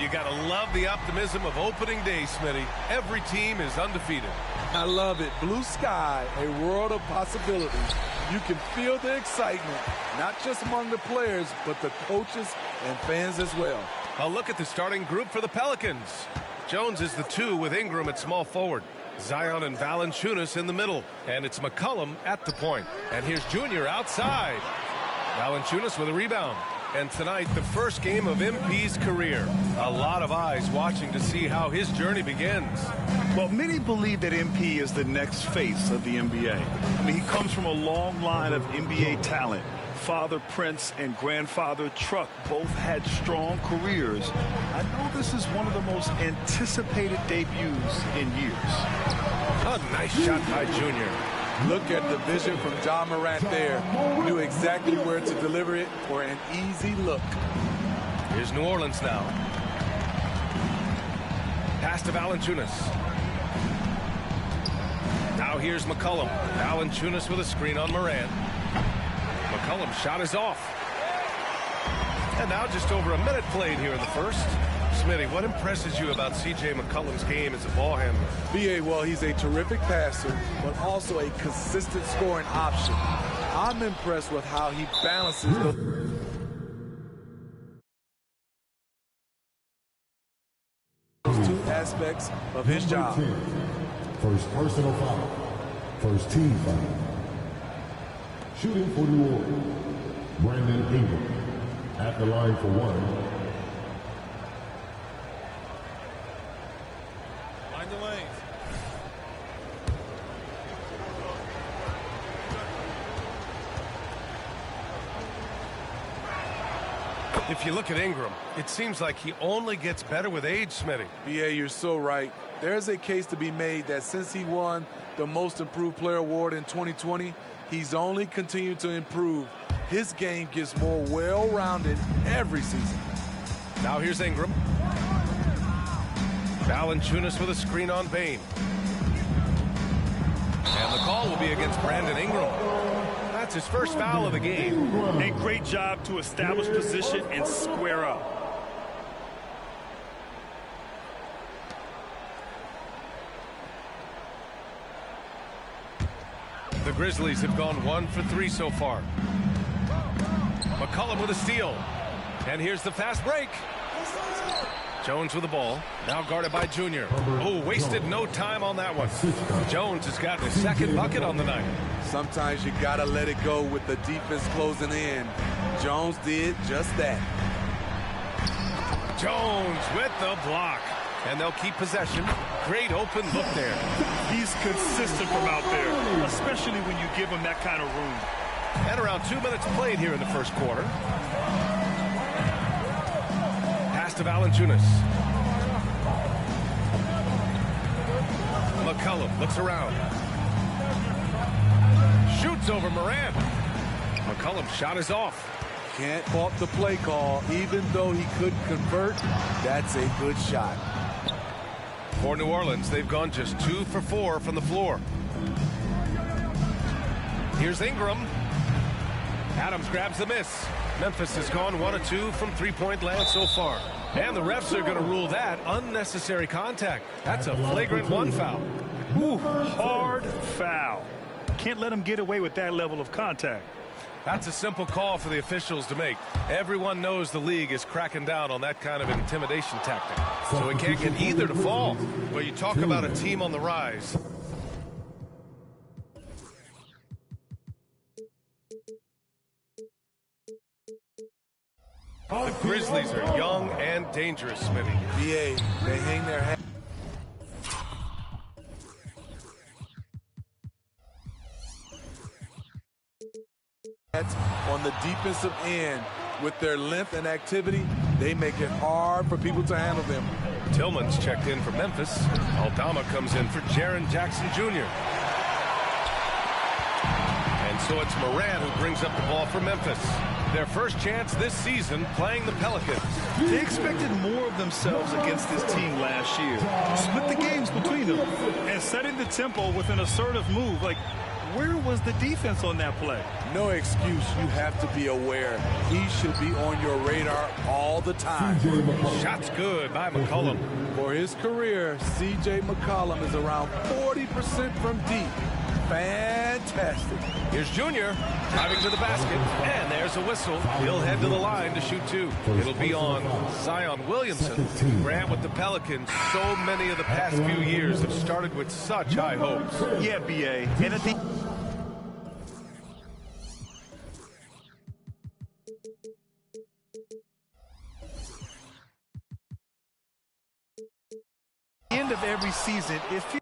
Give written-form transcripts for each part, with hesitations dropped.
You got to love the optimism of opening day, Smitty. Every team is undefeated. I love it. Blue sky, a world of possibilities. You can feel the excitement, not just among the players, but the coaches and fans as well. A look at the starting group for the Pelicans. Jones is the 2 with Ingram at small forward. Zion and Valanciunas in the middle. And it's McCollum at the point. And here's Junior outside. Valanciunas with a rebound. And tonight, the first game of MP's career. A lot of eyes watching to see how his journey begins. Well, many believe that MP is the next face of the NBA. I mean, he comes from a long line of NBA talent. Father Prince and grandfather Truck both had strong careers. I know this is one of the most anticipated debuts in years. A nice shot by Junior. Look at the vision from John Morant there. Knew exactly where to deliver it for an easy look. Here's New Orleans now. Pass to Valanciunas. Now here's McCollum. Valanciunas with a screen on Morant. McCollum's shot is off. And now just over a minute played here in the first. Smitty, what impresses you about C.J. McCollum's game as a ball handler? B.A., well, he's a terrific passer, but also a consistent scoring option. I'm impressed with how he balances those two aspects of his job. First personal foul. First team foul. Shooting for New Orleans, Brandon Ingram. At the line for one. Find the lanes. If you look at Ingram, it seems like he only gets better with age, Smitty. B.A., you're so right. There's a case to be made that since he won the Most Improved Player Award in 2020, he's only continued to improve. His game gets more well-rounded every season. Now here's Ingram. Valanciunas with a screen on Bane. And the call will be against Brandon Ingram. That's his first foul of the game. A great job to establish position and square up. The Grizzlies have gone 1 for 3 so far. McCollum with a steal. And here's the fast break. Jones with the ball. Now guarded by Junior. Oh, wasted no time on that one. Jones has gotten his second bucket on the night. Sometimes you got to let it go with the defense closing in. Jones did just that. Jones with the block. And they'll keep possession. Great open look there. He's consistent from out there, especially when you give him that kind of room. And around 2 minutes played here in the first quarter. Pass to Valanciunas. McCollum looks around. Shoots over Morant. McCollum's shot is off. Can't fault the play call. Even though he couldn't convert, that's a good shot. For New Orleans, they've gone just 2 for 4 from the floor. Here's Ingram. Adams grabs the miss. Memphis has gone 1 of 2 from three-point land so far. And the refs are going to rule that unnecessary contact. That's a flagrant 1 foul. Ooh, hard foul. Can't let him get away with that level of contact. That's a simple call for the officials to make. Everyone knows the league is cracking down on that kind of intimidation tactic. So we can't get either to fall. But you talk about a team on the rise. The Grizzlies are young and dangerous, Smitty. BA, they hang their hat. On the defensive end, with their length and activity, they make it hard for people to handle them. Tillman's checked in for Memphis. Aldama comes in for Jaren Jackson Jr. And so it's Morant who brings up the ball for Memphis. Their first chance this season playing the Pelicans. They expected more of themselves against this team last year. Split the games between them and setting the tempo with an assertive move. Like, Where was the defense on that play? No excuse. You have to be aware. He should be on your radar all the time. Shot's good by McCollum. For his career, C.J. McCollum is around 40% from deep. Fantastic. Here's Junior driving to the basket, and there's a whistle. He'll head to the line to shoot two. It'll be on Zion Williamson. Grant with the Pelicans, so many of the past few years have started with such high hopes. Yeah, B.A. And at the end of every season, it feels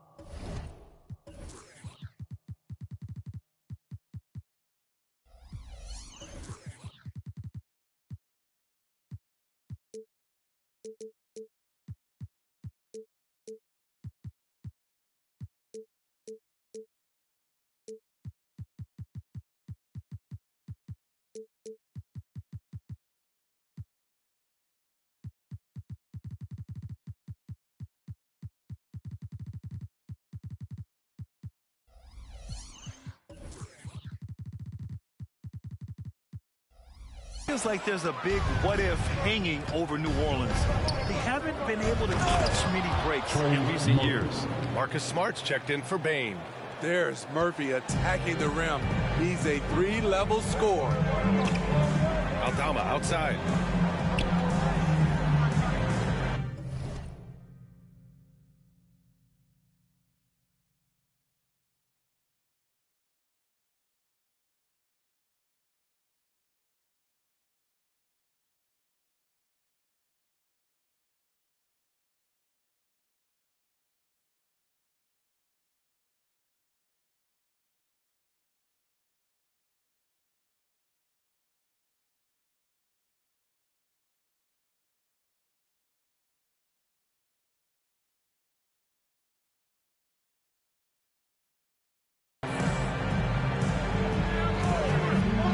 like there's a big what-if hanging over New Orleans. They haven't been able to catch many breaks in recent years. Marcus Smart's checked in for Bain. There's Murphy attacking the rim. He's a three-level scorer. Aldama outside.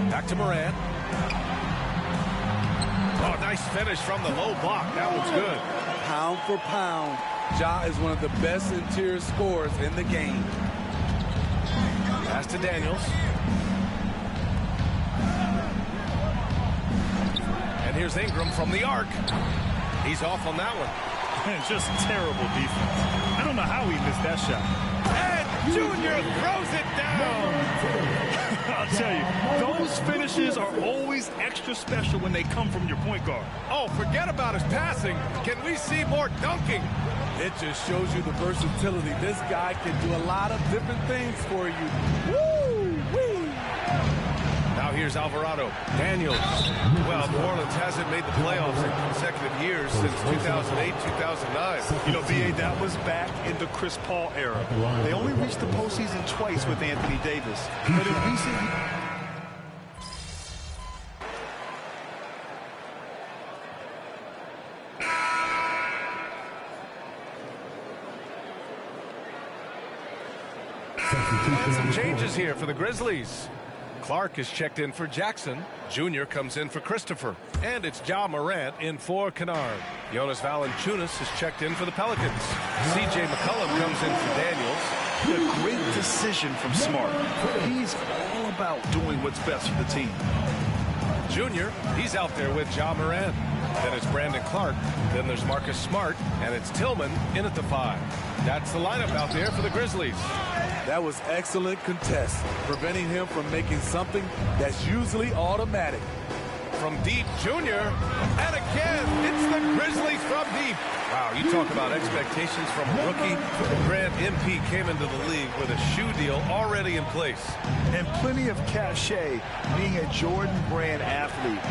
Back to Morant. Oh, nice finish from the low block. That one's good. Pound for pound, Ja is one of the best interior scorers in the game. Pass to Daniels. And here's Ingram from the arc. He's off on that one. Man, just terrible defense. I don't know how he missed that shot. And Junior throws it down. I'll tell you, those finishes are always extra special when they come from your point guard. Oh, forget about his passing. Can we see more dunking? It just shows you the versatility. This guy can do a lot of different things for you. Woo-wee! Now here's Alvarado. Daniels. Well, New Orleans hasn't made the playoffs in consecutive years since 2008, 2009. You know, B.A., that was back in the Chris Paul era. They only reached the postseason twice with Anthony Davis. But in recent years, some changes here for the Grizzlies. Clark is checked in for Jackson. Junior comes in for Christopher. And it's Ja Morant in for Kennard. Jonas Valanciunas is checked in for the Pelicans. C.J. McCollum comes in for Daniels. a great decision from Smart. He's all about doing what's best for the team. Junior, he's out there with Ja Morant. Then it's Brandon Clark. Then there's Marcus Smart. And it's Tillman in at the 5. That's the lineup out there for the Grizzlies. That was excellent contest, preventing him from making something that's usually automatic. From deep, Junior. And again, it's the Grizzlies from deep. Wow, you talk about expectations from a rookie. Grant MP came into the league with a shoe deal already in place. And plenty of cachet being a Jordan brand athlete.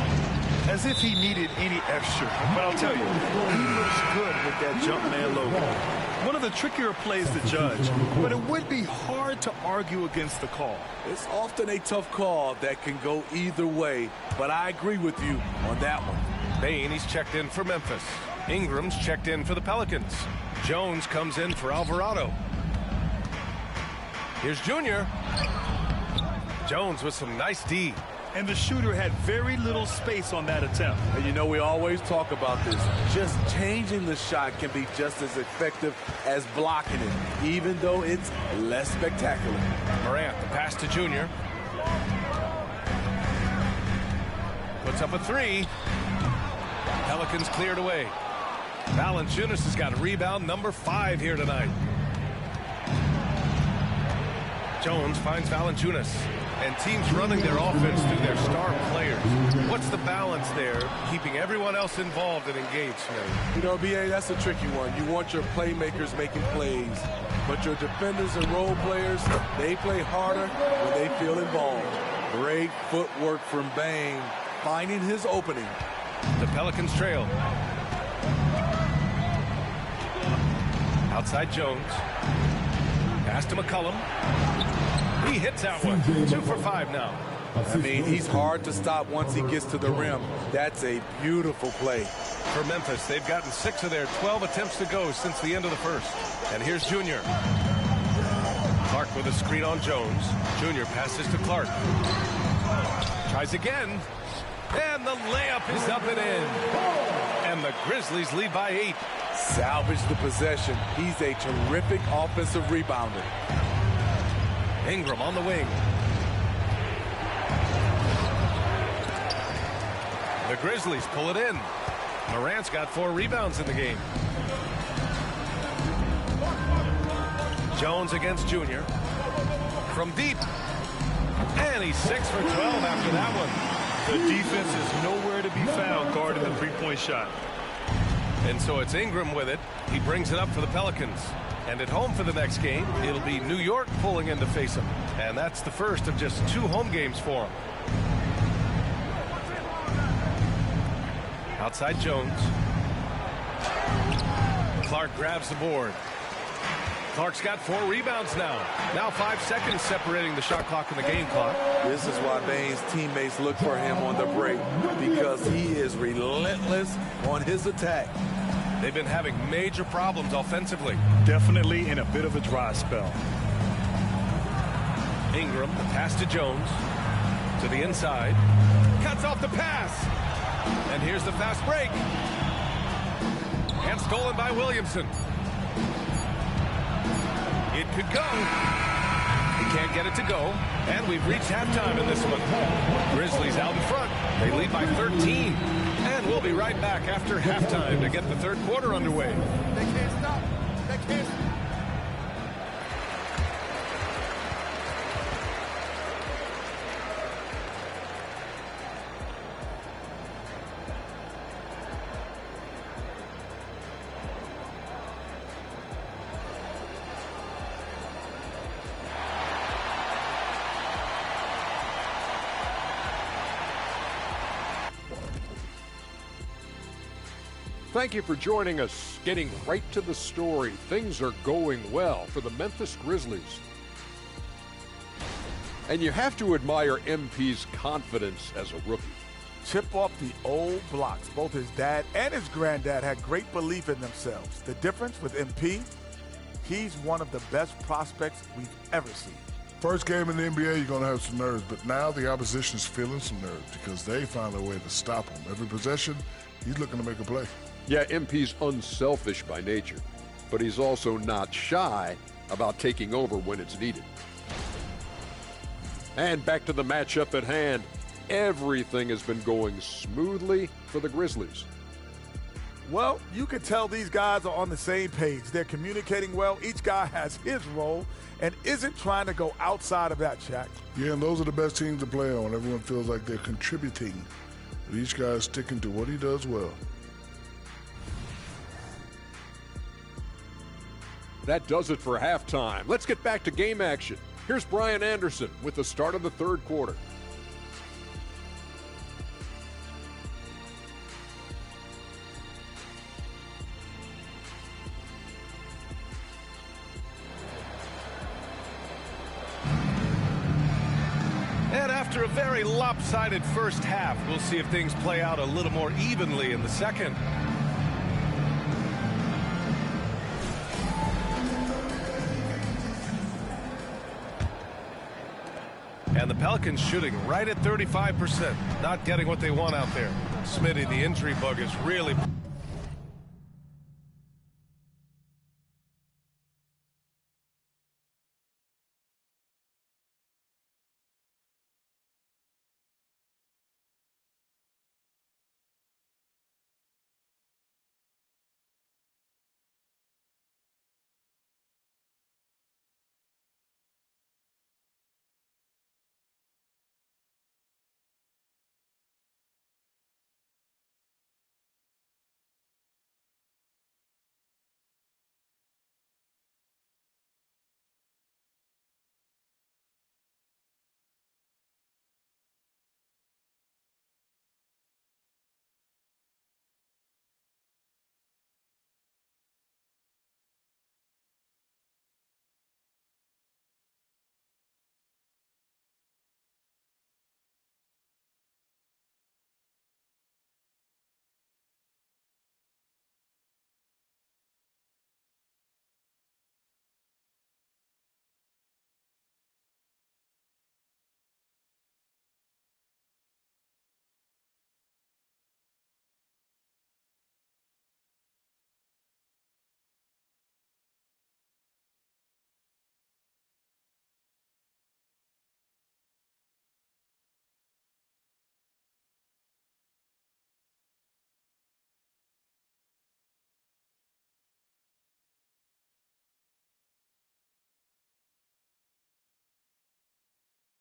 As if he needed any extra. But I'll tell you, he looks good with that Jumpman logo. One of the trickier plays to judge, but it would be hard to argue against the call. It's often a tough call that can go either way, but I agree with you on that one. Bain, he's checked in for Memphis. Ingram's checked in for the Pelicans. Jones comes in for Alvarado. Here's Junior. Jones with some nice D. and the shooter had very little space on that attempt. And you know, we always talk about this. Just changing the shot can be just as effective as blocking it, even though it's less spectacular. Morant, the pass to Junior. Puts up a three. Pelicans cleared away. Valanciunas has got rebound number 5 here tonight. Jones finds Valanciunas. And teams running their offense through their star players. What's the balance there, keeping everyone else involved and engaged, man? You know, B.A., that's a tricky one. You want your playmakers making plays, but your defenders and role players, they play harder when they feel involved. Great footwork from Bane, finding his opening. The Pelicans trail. Outside Jones. Pass to McCollum. He hits that one. 2 for 5 now. I mean, he's hard to stop once he gets to the rim. That's a beautiful play. For Memphis, they've gotten 6 of their 12 attempts to go since the end of the first. And here's Junior. Clark with a screen on Jones. Junior passes to Clark. Tries again. And the layup is up and in. And the Grizzlies lead by 8. Salvage the possession. He's a terrific offensive rebounder. Ingram on the wing. The Grizzlies pull it in. Morant's got 4 rebounds in the game. Jones against Junior. From deep. And he's 6 for 12 after that one. The defense is nowhere to be found guarding the three-point shot. And so it's Ingram with it. He brings it up for the Pelicans. And at home for the next game, it'll be New York pulling in to face him. And that's the first of just 2 home games for him. Outside Jones. Clark grabs the board. Clark's got 4 rebounds now. Now 5 seconds separating the shot clock and the game clock. This is why Bane's teammates look for him on the break, because he is relentless on his attack. They've been having major problems offensively. Definitely in a bit of a dry spell. Ingram, the pass to Jones. To the inside. Cuts off the pass. And here's the fast break. And stolen by Williamson. It could go. He can't get it to go. And we've reached halftime in this one. Grizzlies out in front. They lead by 13. And we'll be right back after halftime to get the third quarter underway. They can't stop. They can't stop. Thank you for joining us. Getting right to the story, things are going well for the Memphis Grizzlies. And you have to admire MP's confidence as a rookie. Chip off the old blocks. Both his dad and his granddad had great belief in themselves. The difference with MP, he's one of the best prospects we've ever seen. First game in the NBA, you're going to have some nerves, but now the opposition's feeling some nerves because they found a way to stop him. Every possession, he's looking to make a play. Yeah, MP's unselfish by nature, but he's also not shy about taking over when it's needed. And back to the matchup at hand. Everything has been going smoothly for the Grizzlies. Well, you can tell these guys are on the same page. They're communicating well. Each guy has his role and isn't trying to go outside of that, Shaq. Yeah, and those are the best teams to play on. Everyone feels like they're contributing. But each guy is sticking to what he does well. That does it for halftime. Let's get back to game action. Here's Brian Anderson with the start of the third quarter. And after a very lopsided first half, we'll see if things play out a little more evenly in the second. And And the Pelicans shooting right at 35%. Not getting what they want out there. Smitty, the injury bug is really...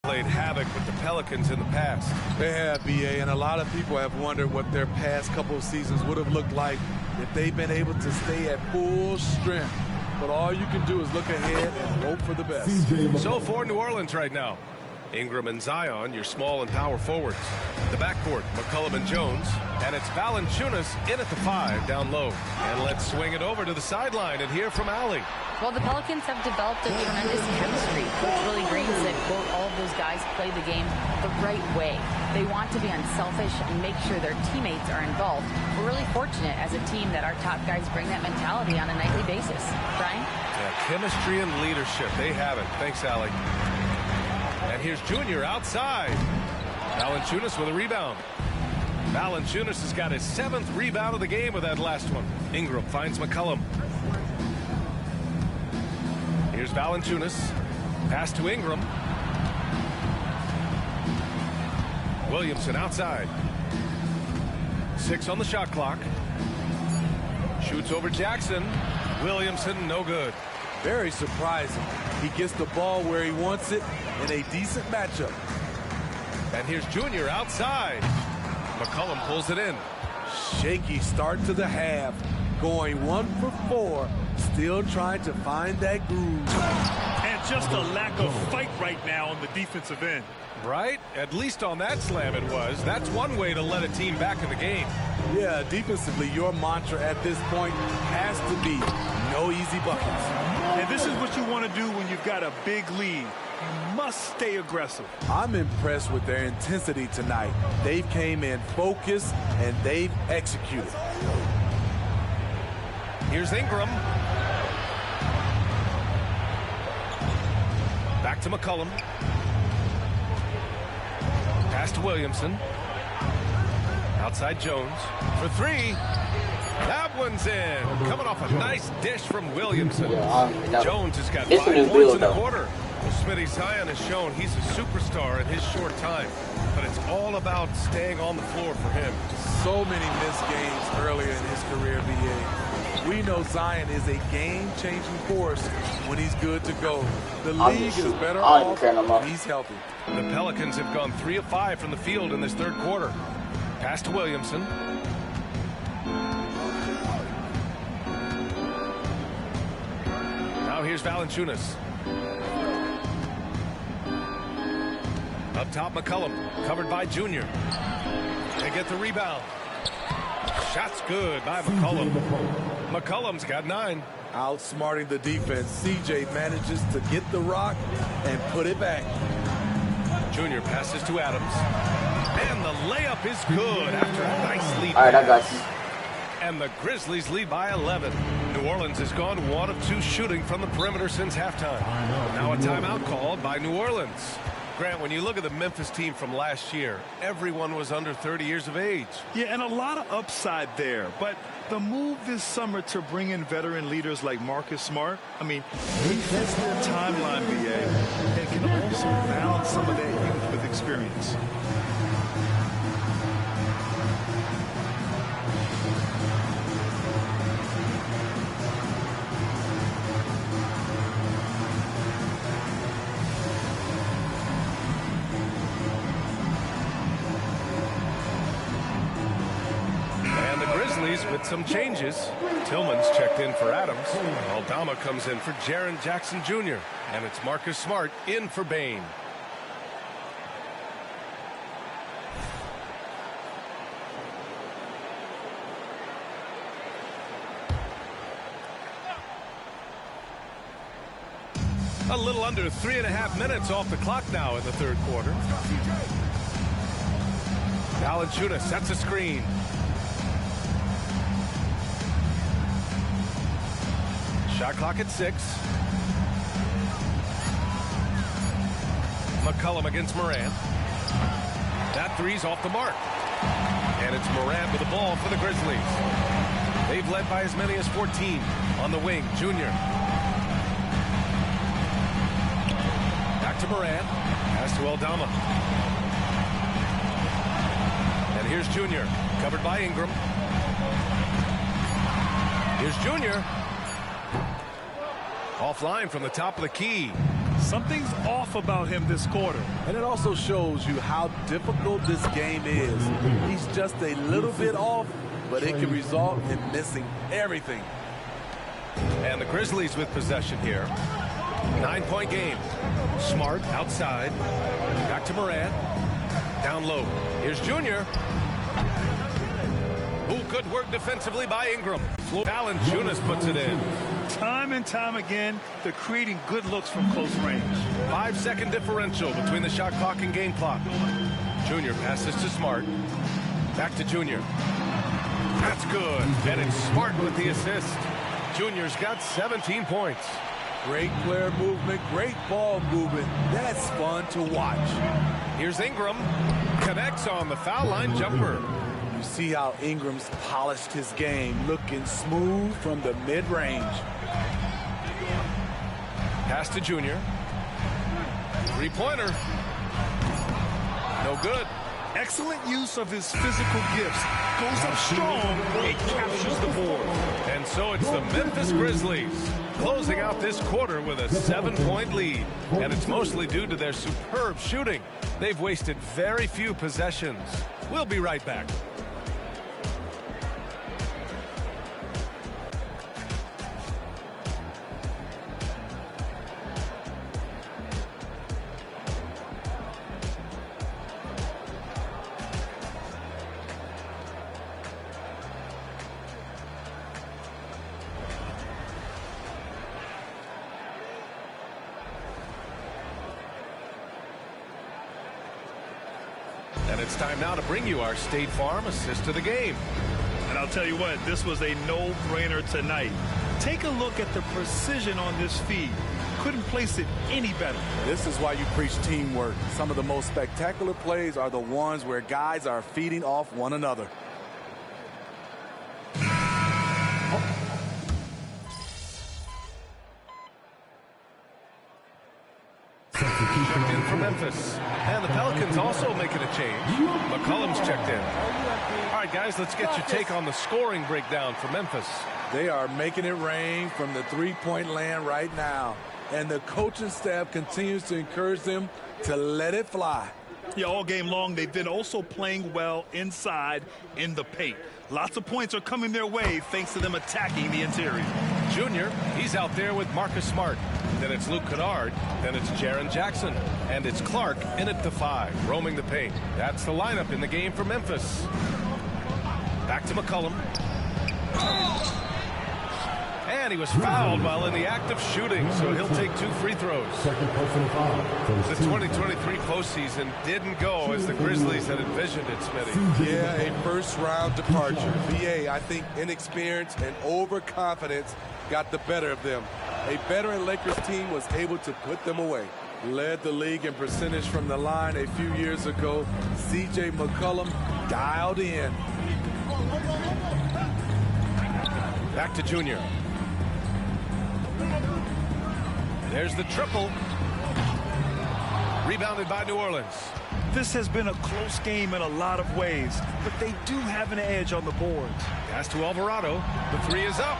played havoc with the Pelicans in the past. They have, BA, and a lot of people have wondered what their past couple of seasons would have looked like if they've been able to stay at full strength. But all you can do is look ahead and hope for the best. So for New Orleans right now, Ingram and Zion, your small and power forwards. The backcourt, McCollum and Jones. And it's Valanciunas in at the 5 down low. And let's swing it over to the sideline and hear from Allie. Well, the Pelicans have developed a tremendous chemistry. Coach Willie Green said, quote, all of those guys play the game the right way. They want to be unselfish and make sure their teammates are involved. We're really fortunate as a team that our top guys bring that mentality on a nightly basis. Brian? Yeah, chemistry and leadership. They have it. Thanks, Allie. And here's Junior outside. Valanciunas with a rebound. Valanciunas has got his 7th rebound of the game with that last one. Ingram finds McCollum. Here's Valanciunas. Pass to Ingram. Williamson outside. 6 on the shot clock. Shoots over Jackson. Williamson, no good. Very surprising. He gets the ball where he wants it in a decent matchup. And here's Junior outside. McCollum pulls it in. Shaky start to the half. Going 1 for 4. Still trying to find that groove. And just a lack of fight right now on the defensive end. Right? At least on that slam it was. That's one way to let a team back in the game. Yeah, defensively, your mantra at this point has to be no easy buckets. And this is what you want to do when you've got a big lead. You must stay aggressive. I'm impressed with their intensity tonight. They've came in focused and they've executed. Here's Ingram. Back to McCollum. Pass to Williamson. Outside Jones for 3. That one's in. Coming off a nice dish from Williamson. Jones has got 5 points in the quarter. Smitty, Zion has shown he's a superstar in his short time. But it's all about staying on the floor for him. So many missed games earlier in his career, BA. We know Zion is a game-changing force when he's good to go. The league is better off when he's healthy. The Pelicans have gone 3 of 5 from the field in this third quarter. Pass to Williamson. Now here's Valanciunas. Up top, McCollum, covered by Junior. They get the rebound. Shot's good by McCollum. McCollum's got 9. Outsmarting the defense, CJ manages to get the rock and put it back. Junior passes to Adams. And the layup is good after a nice lead. All right, I got you. And the Grizzlies lead by 11. New Orleans has gone 1 of 2 shooting from the perimeter since halftime. Now a timeout called by New Orleans. Grant, when you look at the Memphis team from last year, everyone was under 30 years of age. Yeah, and a lot of upside there. But the move this summer to bring in veteran leaders like Marcus Smart, I mean, he fits their timeline, BA, and can also balance some of that youth with experience. With some changes, Tillman's checked in for Adams. Aldama comes in for Jaren Jackson Jr. And it's Marcus Smart in for Bain. A little under 3.5 minutes off the clock now in the third quarter. Valanciunas sets a screen. Shot clock at 6. McCollum against Morant. That three's off the mark. And it's Morant with the ball for the Grizzlies. They've led by as many as 14. On the wing, Junior. Back to Morant. Pass to Aldama. And here's Junior. Covered by Ingram. Here's Junior. Offline from the top of the key. Something's off about him this quarter. And it also shows you how difficult this game is. He's just a little bit off, but it can result in missing everything. And the Grizzlies with possession here. 9-point game. Smart outside. Back to Morant. Down low. Here's Junior. Ooh, good work defensively by Ingram. Valanciunas puts it in. Time and time again, they're creating good looks from close range. 5-second differential between the shot clock and game clock. Junior passes to Smart. Back to Junior. That's good. And it's Smart with the assist. Junior's got 17 points. Great player movement, great ball movement. That's fun to watch. Here's Ingram. Connects on the foul line jumper. You see how Ingram's polished his game, looking smooth from the mid-range. Pass to Junior. Three-pointer. No good. Excellent use of his physical gifts. Goes up strong and captures the board. And so it's the Memphis Grizzlies closing out this quarter with a 7-point lead. And it's mostly due to their superb shooting. They've wasted very few possessions. We'll be right back. And it's time now to bring you our State Farm assist to the game. And I'll tell you what, this was a no-brainer tonight. Take a look at the precision on this feed. Couldn't place it any better. This is why you preach teamwork. Some of the most spectacular plays are the ones where guys are feeding off one another. Checked in for Memphis. And the Pelicans also making a change. McCollum's checked in. All right, guys, let's get your take on the scoring breakdown for Memphis. They are making it rain from the three-point land right now. And the coaching staff continues to encourage them to let it fly. Yeah, all game long, they've been also playing well inside in the paint. Lots of points are coming their way thanks to them attacking the interior. Junior, he's out there with Marcus Smart. Then it's Luke Kennard. Then it's Jaren Jackson. And it's Clark in at the 5, roaming the paint. That's the lineup in the game for Memphis. Back to McCollum. And he was fouled while in the act of shooting, so he'll take 2 free throws. Second personal foul. The 2023 postseason didn't go as the Grizzlies had envisioned it, Smitty. Yeah, a first-round departure. VA, I think inexperience and overconfidence got the better of them. A veteran Lakers team was able to put them away. Led the league in percentage from the line a few years ago. C.J. McCollum dialed in. Back to Junior. There's the triple. Rebounded by New Orleans. This has been a close game in a lot of ways, but they do have an edge on the boards. Pass to Alvarado. The three is up.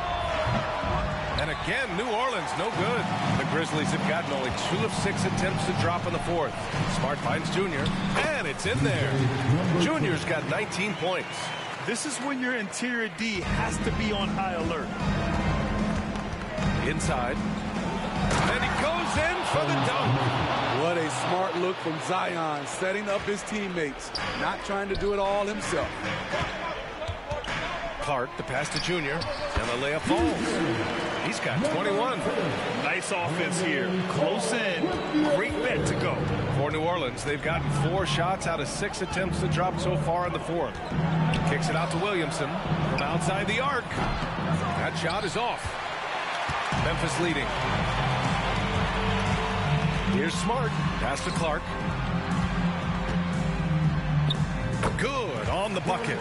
And again, New Orleans, no good. The Grizzlies have gotten only 2 of 6 attempts to drop in the fourth. Smart finds Junior, and it's in there. Junior's got 19 points. This is when your interior D has to be on high alert. Inside. And he goes in for the dunk. What a smart look from Zion, setting up his teammates, not trying to do it all himself. Clark, the pass to Junior, and the layup falls. He's got 21. Nice offense here. Close in. Great bet to go. For New Orleans, they've gotten 4 shots out of 6 attempts to drop so far in the fourth. Kicks it out to Williamson from outside the arc. That shot is off. Memphis leading. Here's Smart. Pass to Clark. Good on the bucket.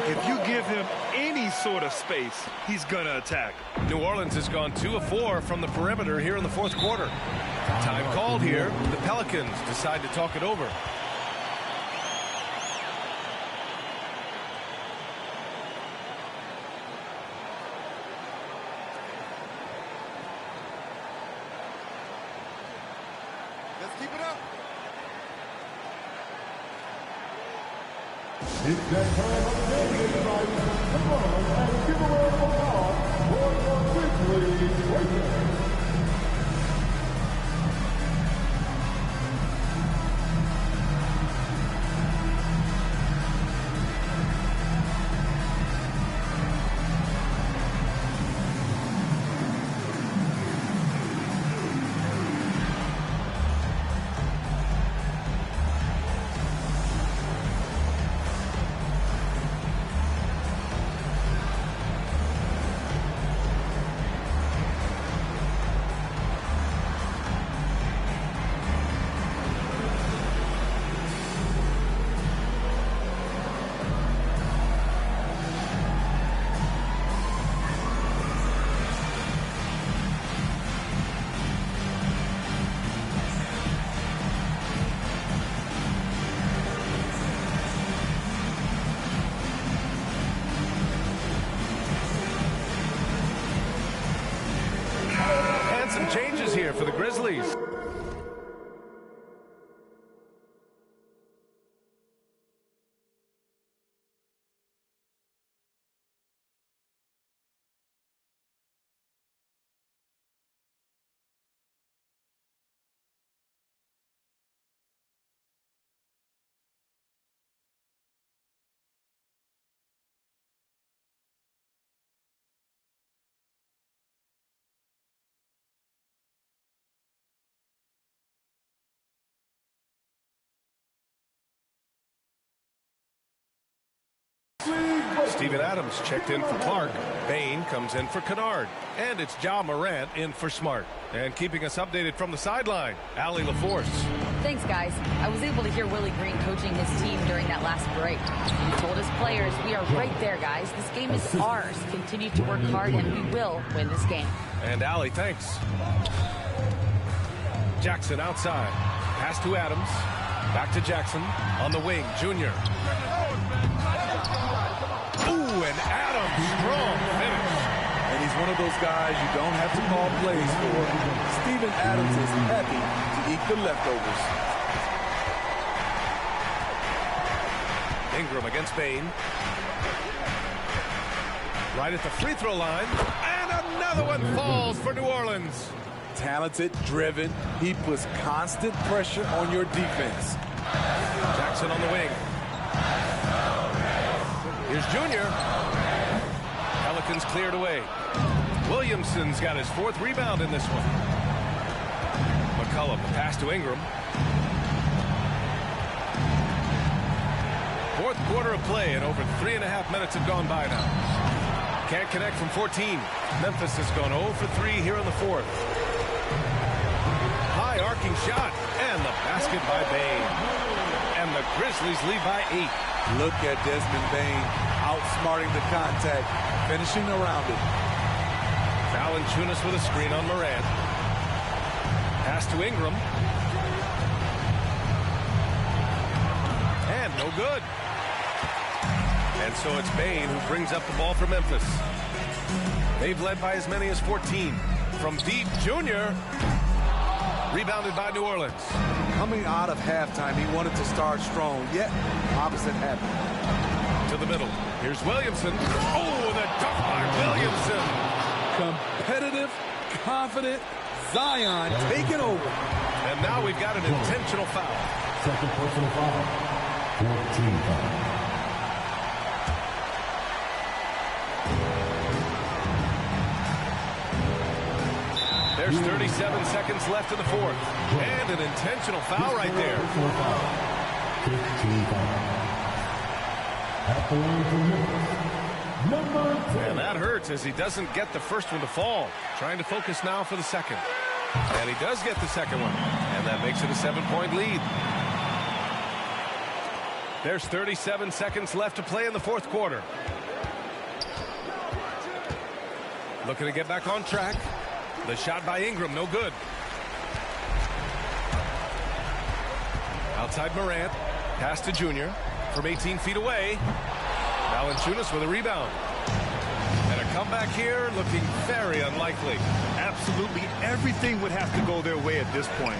If you give him any sort of space, he's going to attack. New Orleans has gone 2 of 4 from the perimeter here in the fourth quarter. Time called here. The Pelicans decide to talk it over. Let's keep it up. It's that time of the day, everybody. Come on and give a round of applause for your Grizzlies Lakers. Changes here for the Grizzlies. Steven Adams checked in for Clark. Bain comes in for Kennard. And it's Ja Morant in for Smart. And keeping us updated from the sideline, Allie LaForce. Thanks, guys. I was able to hear Willie Green coaching his team during that last break. He told his players, we are right there, guys. This game is ours. Continue to work hard, and we will win this game. And Allie, thanks. Jackson outside. Pass to Adams. Back to Jackson. On the wing, Junior. Ooh, and Adams, strong finish. And he's one of those guys you don't have to call plays for. Steven Adams is happy to eat the leftovers. Ingram against Bain. Right at the free throw line. And another one falls for New Orleans. Talented, driven. He puts constant pressure on your defense. Jackson on the wing. Here's Junior. Pelicans cleared away. Williamson's got his 4th rebound in this one. McCollum, pass to Ingram. 4th quarter of play, and over 3.5 minutes have gone by now. Can't connect from 14. Memphis has gone 0 for 3 here in the 4th. High arc Blocking shot. And the basket by Bain. And the Grizzlies lead by 8. Look at Desmond Bain outsmarting the contact, finishing around it. Valanciunas with a screen on Morant. Pass to Ingram. And no good. And so it's Bain who brings up the ball for Memphis. They've led by as many as 14. From deep, Junior. Rebounded by New Orleans. Coming out of halftime, he wanted to start strong, yet opposite happened. To the middle. Here's Williamson. Oh, the dunk by Williamson. Competitive, confident Zion taking over. And now we've got an intentional foul. Second personal foul. 14 foul. There's 37 seconds left in the fourth. And an intentional foul right there. 15 foul. At the line for Memphis, number 10. And that hurts as he doesn't get the first one to fall. Trying to focus now for the second. And he does get the second one. And that makes it a 7-point lead. There's 37 seconds left to play in the fourth quarter. Looking to get back on track. The shot by Ingram, no good. Outside Morant. Pass to Junior from 18 feet away. Valanciunas with a rebound. And a comeback here looking very unlikely. Absolutely everything would have to go their way at this point.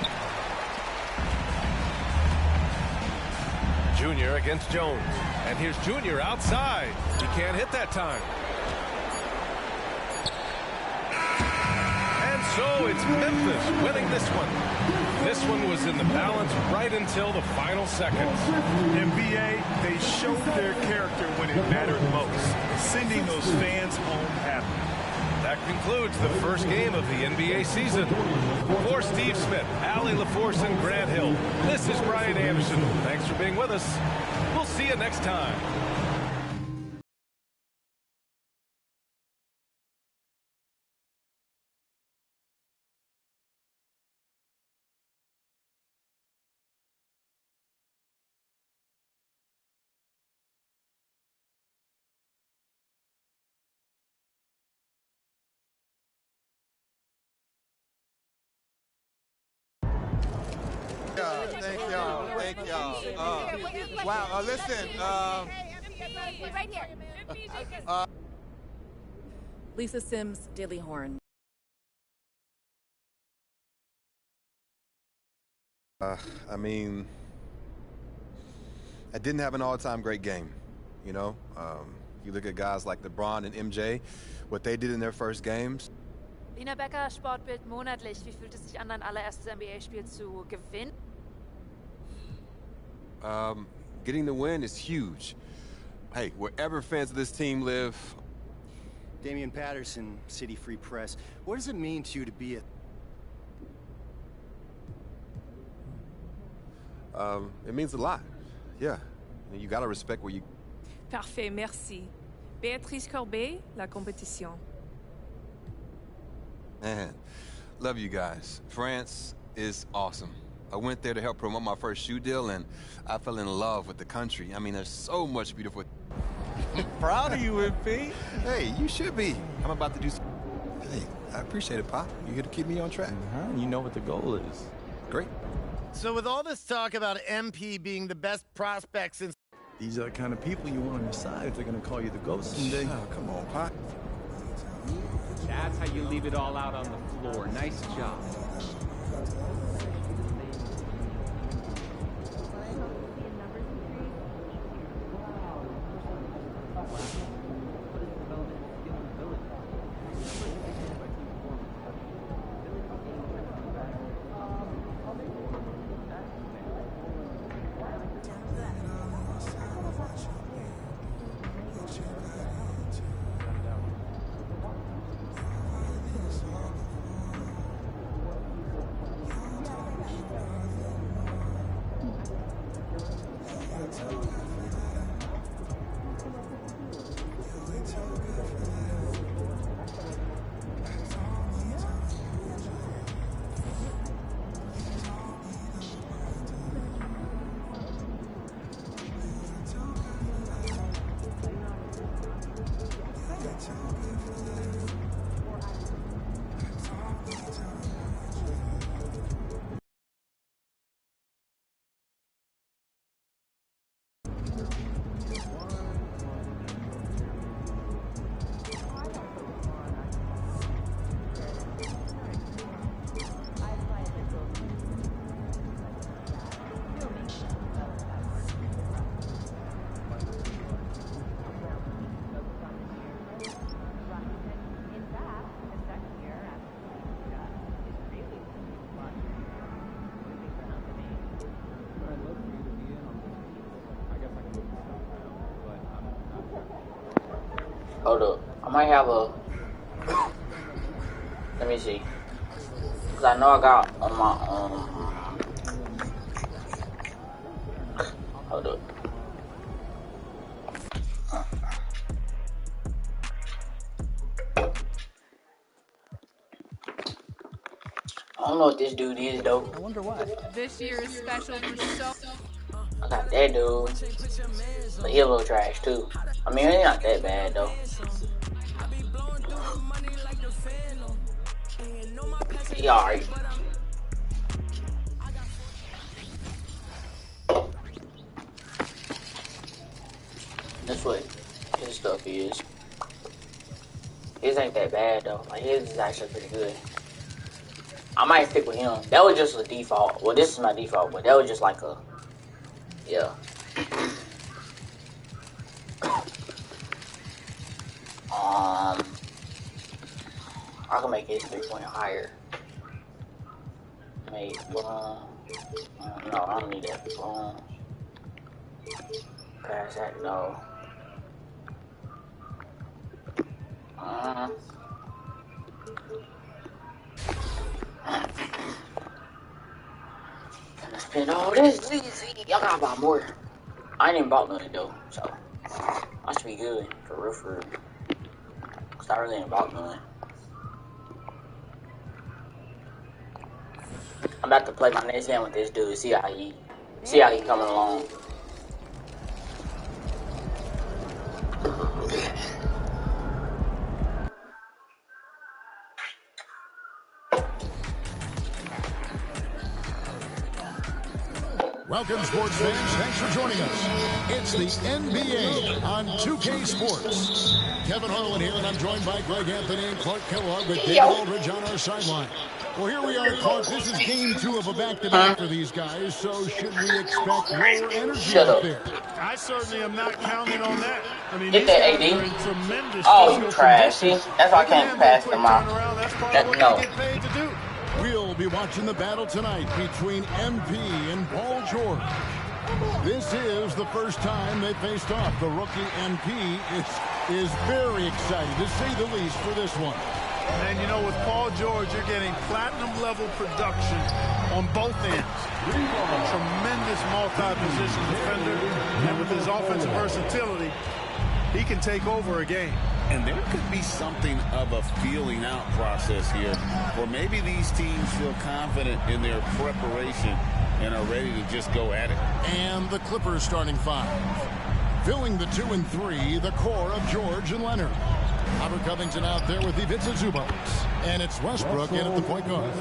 Junior against Jones. And here's Junior outside. He can't hit that time. And so it's Memphis winning this one. This one was in the balance right until the final seconds. NBA, they showed their character when it mattered most, sending those fans home happy. That concludes the first game of the NBA season. For Steve Smith, Allie LaForce, and Grant Hill, this is Brian Anderson. Thanks for being with us. We'll see you next time. Thank y'all. Thank y'all. Wow. Listen. Right here. Lisa Sims, Daily Horn. I mean, I didn't have an all-time great game. You know, you look at guys like LeBron and MJ, what they did in their first games. Lina Becker, Sportbild monatlich. Wie fühlt es sich an, dein allererstes NBA-Spiel zu gewinnen? Getting the win is huge. Hey, wherever fans of this team live. Damian Patterson, City Free Press. What does it mean to you to be it means a lot. Yeah. You gotta respect where you... Parfait, merci. Béatrice Corbet, La Compétition. Man, love you guys. France is awesome. I went there to help promote my first shoe deal, and I fell in love with the country. I mean, there's so much beautiful... Proud of you, MP. Hey, you should be. I'm about to do some... Hey, I appreciate it, Pop. You're here to keep me on track. You know what the goal is. Great. So with all this talk about MP being the best prospect since... These are the kind of people you want on your side if they're going to call you the ghost someday. Oh, come on, Pop. That's how you leave it all out on the floor. Nice job. Hold up. I might have a... Let me see. Because I know I got on my... Hold up. I don't know what this dude is, though. I wonder why. This year is special for so... I got that dude. But he a little trash, too. I mean, he's not that bad, though. He alright. That's what his stuff is. His ain't that bad, though. Like, his is actually pretty good. I might stick with him. That was just a default. Well, this is my default, but that was just like a... Yeah. I can make his 3-point higher. Maybe, no, I don't need that. Pass that, no. Gonna spend all this easy. Y'all gotta buy more. I ain't even bought none though, so I should be good for real. Cause I really ain't bought none. I'm about to play my next game with this dude. See how he coming along. Welcome, sports fans. Thanks for joining us. It's the NBA on 2K Sports. Kevin Harlan here, and I'm joined by Greg Anthony and Clark Kellogg with David Aldridge on our sideline. Well, here we are, Clark. This is game 2 of a back-to-back for these guys, so should we expect lower energy out there? I certainly am not counting on that. I mean, get that, AD. Oh, you trash. See, that's why I can't pass them out. No. We'll be watching the battle tonight between MP and Paul George. This is the first time they faced off. The rookie MP is very excited, to say the least, for this one. And, you know, with Paul George, you're getting platinum-level production on both ends. A tremendous multi-position defender, and with his offensive versatility, he can take over a game. And there could be something of a feeling out process here, where maybe these teams feel confident in their preparation and are ready to just go at it. And the Clippers starting 5. Filling the 2 and 3, the core of George and Leonard. Robert Covington out there with Ivica Zubac. And it's Westbrook in at the point guard.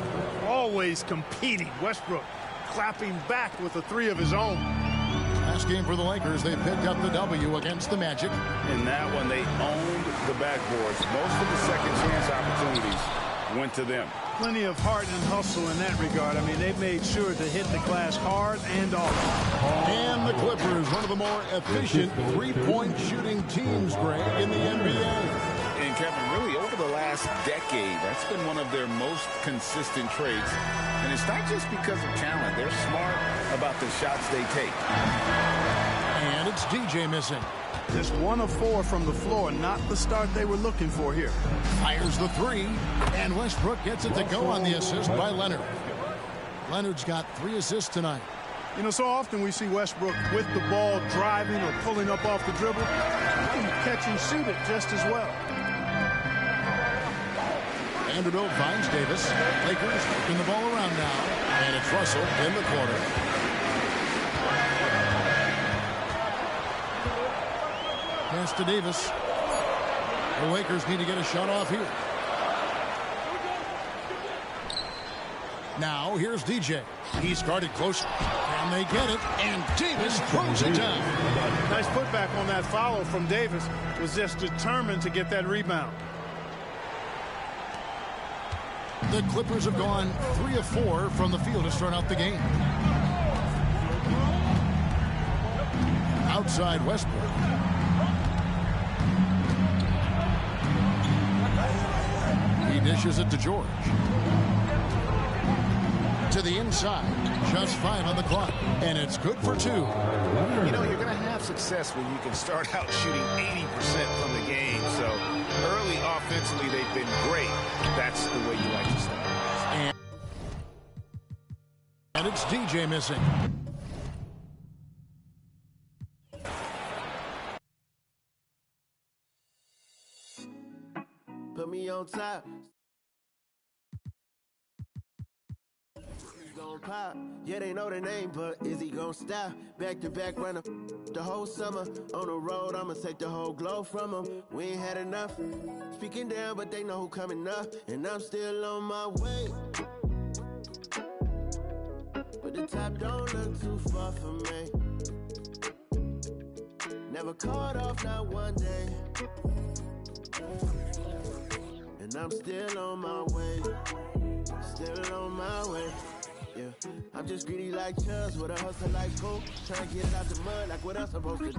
Always competing. Westbrook clapping back with a 3 of his own. Last game for the Lakers, they picked up the W against the Magic. In that one, they owned the backboards. Most of the second chance opportunities went to them. Plenty of heart and hustle in that regard. I mean, they made sure to hit the glass hard and often. And the Clippers, one of the more efficient three-point shooting teams, Greg, in the NBA. And Kevin, really over the last decade, that's been one of their most consistent traits. And it's not just because of talent. They're smart about the shots they take. And it's DJ missing. Just 1 of 4 from the floor, not the start they were looking for here. Fires the 3, and Westbrook gets it to go on the assist by Leonard. Leonard's got 3 assists tonight. You know, so often we see Westbrook with the ball driving or pulling up off the dribble. He can catch and shoot it just as well. Vanderbilt finds Davis. Lakers working the ball around now, and it's Russell in the corner. Pass to Davis. The Lakers need to get a shot off here. Now here's DJ. He's guarded close. And they get it. And Davis throws it down. Nice putback on that foul from Davis. Was just determined to get that rebound. The Clippers have gone 3 of 4 from the field to start out the game. Outside Westbrook. He dishes it to George. To the inside. Just 5 on the clock. And it's good for 2. You know, you're going to have success when you can start out shooting 80% from the game. So that's the way you like to start. And it's DJ missing. Put me on top. Gon' pop. Yeah, they know the name, but is he gon' stop? Back to back runner the whole summer. On the road, I'ma take the whole glow from him. We ain't had enough. Speaking down, but they know who coming up. And I'm still on my way. But the top don't look too far for me. Never caught off, not one day. And I'm still on my way. Still on my way. Yeah, I'm just greedy like Chuz with a hustle like Cole. Trying to get it out the mud like what I'm supposed to do.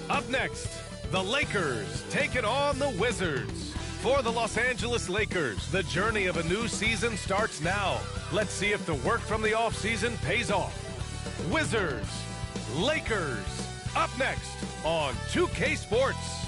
Up next, the Lakers taking on the Wizards. For the Los Angeles Lakers, the journey of a new season starts now. Let's see if the work from the offseason pays off. Wizards, Lakers, up next on 2K Sports.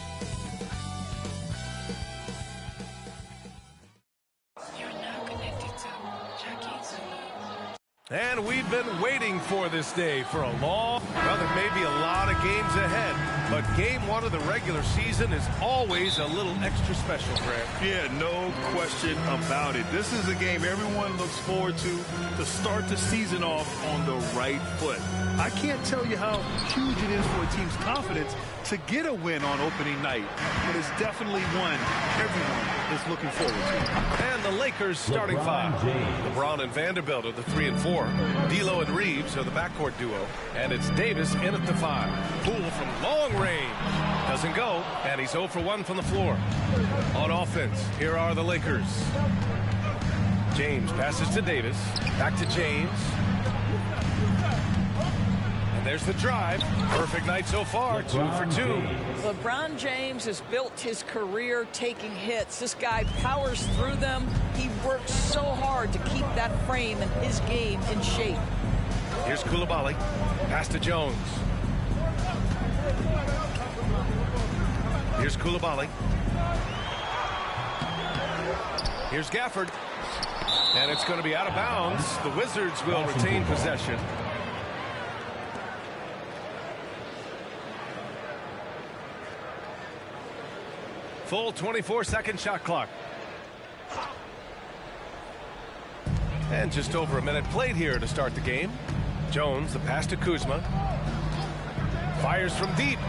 And we've been waiting for this day for a long, well, there may be a lot of games ahead, but game one of the regular season is always a little extra special, Grant. Yeah, no question about it. This is a game everyone looks forward to start the season off on the right foot. I can't tell you how huge it is for a team's confidence to get a win on opening night, but it's definitely one everyone is looking forward to. And the Lakers starting five. LeBron and Vanderbilt are the 3 and 4. D'Lo and Reeves are the backcourt duo. And it's Davis in at the 5. Poole from long range. Doesn't go, and he's 0 for 1 from the floor. On offense, here are the Lakers. James passes to Davis. Back to James. There's the drive. Perfect night so far, 2 for 2. LeBron James has built his career taking hits. This guy powers through them. He works so hard to keep that frame and his game in shape. Here's Coulibaly. Pass to Jones. Here's Coulibaly. Here's Gafford. And it's going to be out of bounds. The Wizards will retain possession. Full 24-second shot clock. And just over a minute played here to start the game. Jones, the pass to Kuzma. Fires from deep.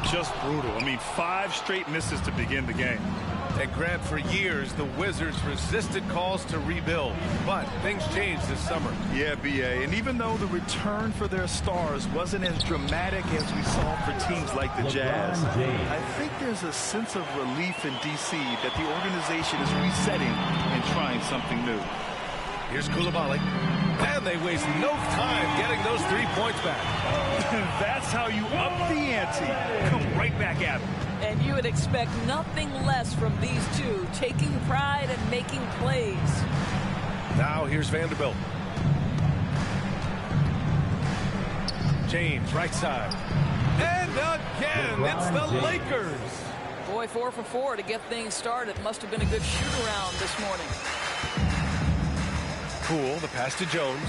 Just brutal. I mean, 5 straight misses to begin the game. And Grant, for years, the Wizards resisted calls to rebuild. But things changed this summer. Yeah, B.A. And even though the return for their stars wasn't as dramatic as we saw for teams like the Jazz, I think there's a sense of relief in D.C. that the organization is resetting and trying something new. Here's Coulibaly. And they waste no time getting those 3 points back. That's how you up the ante. Come right back at them. And you would expect nothing less from these two, taking pride and making plays. Now here's Vanderbilt. James, right side. And again, it's the Lakers. Boy, 4 for 4 to get things started. Must have been a good shoot-around this morning. Poole, the pass to Jones.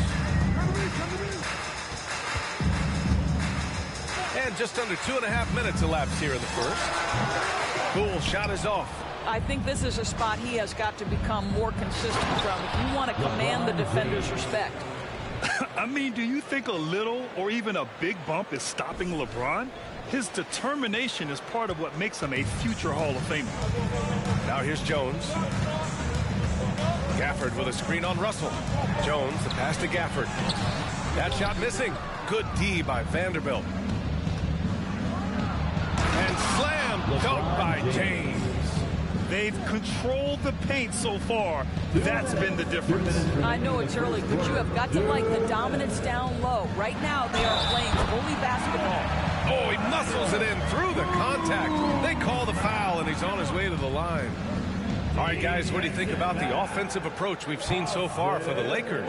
And just under 2.5 minutes elapsed here in the first. Poole shot is off. I think this is a spot he has got to become more consistent from if you want to command the defender's respect. I mean, do you think a little or even a big bump is stopping LeBron? His determination is part of what makes him a future Hall of Famer. Now here's Jones. Gafford with a screen on Russell. Jones, the pass to Gafford. That shot missing. Good D by Vanderbilt. And slam dunked by James. They've controlled the paint so far. That's been the difference. I know it's early, but you have got to like the dominance down low. Right now, they are playing bully basketball. Oh, he muscles it in through the contact. They call the foul, and he's on his way to the line. All right, guys, what do you think about the offensive approach we've seen so far for the Lakers?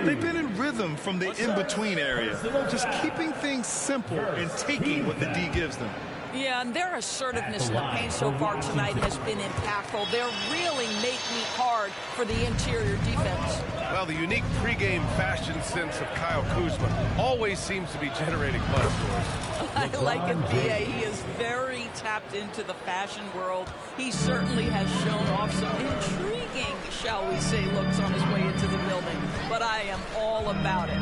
They've been in rhythm from the in-between area, just keeping things simple and taking what the D gives them. Yeah, and their assertiveness in the paint so far tonight has been impactful. They're really making it hard for the interior defense. Well, the unique pregame fashion sense of Kyle Kuzma always seems to be generating buzz scores. I like it, B.A. He is very tapped into the fashion world. He certainly has shown off some intriguing, shall we say, looks on his way into the building. But I am all about it.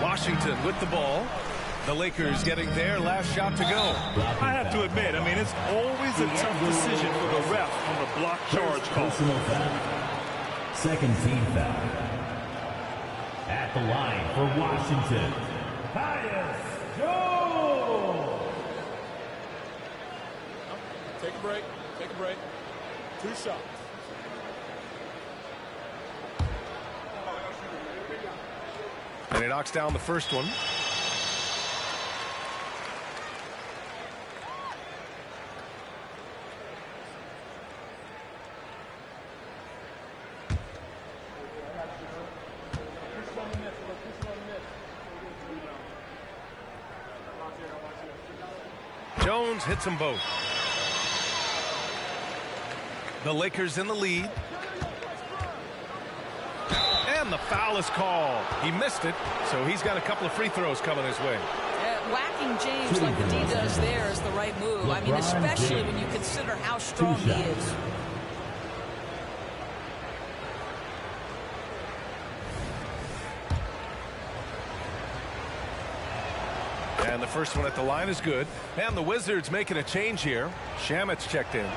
Washington with the ball. The Lakers getting their last shot to go. I have to admit, I mean, it's always a tough decision for the ref on the block charge call. Second team foul. At the line for Washington, Tyus Jones. Take a break. Take a break. 2 shots. And he knocks down the first one. Jones hits them both. The Lakers in the lead. And the foul is called. He missed it, so he's got a couple of free throws coming his way. Whacking James like the D does there is the right move. I mean, especially when you consider how strong he is. And the first one at the line is good. And the Wizards making a change here. Shamit's checked in.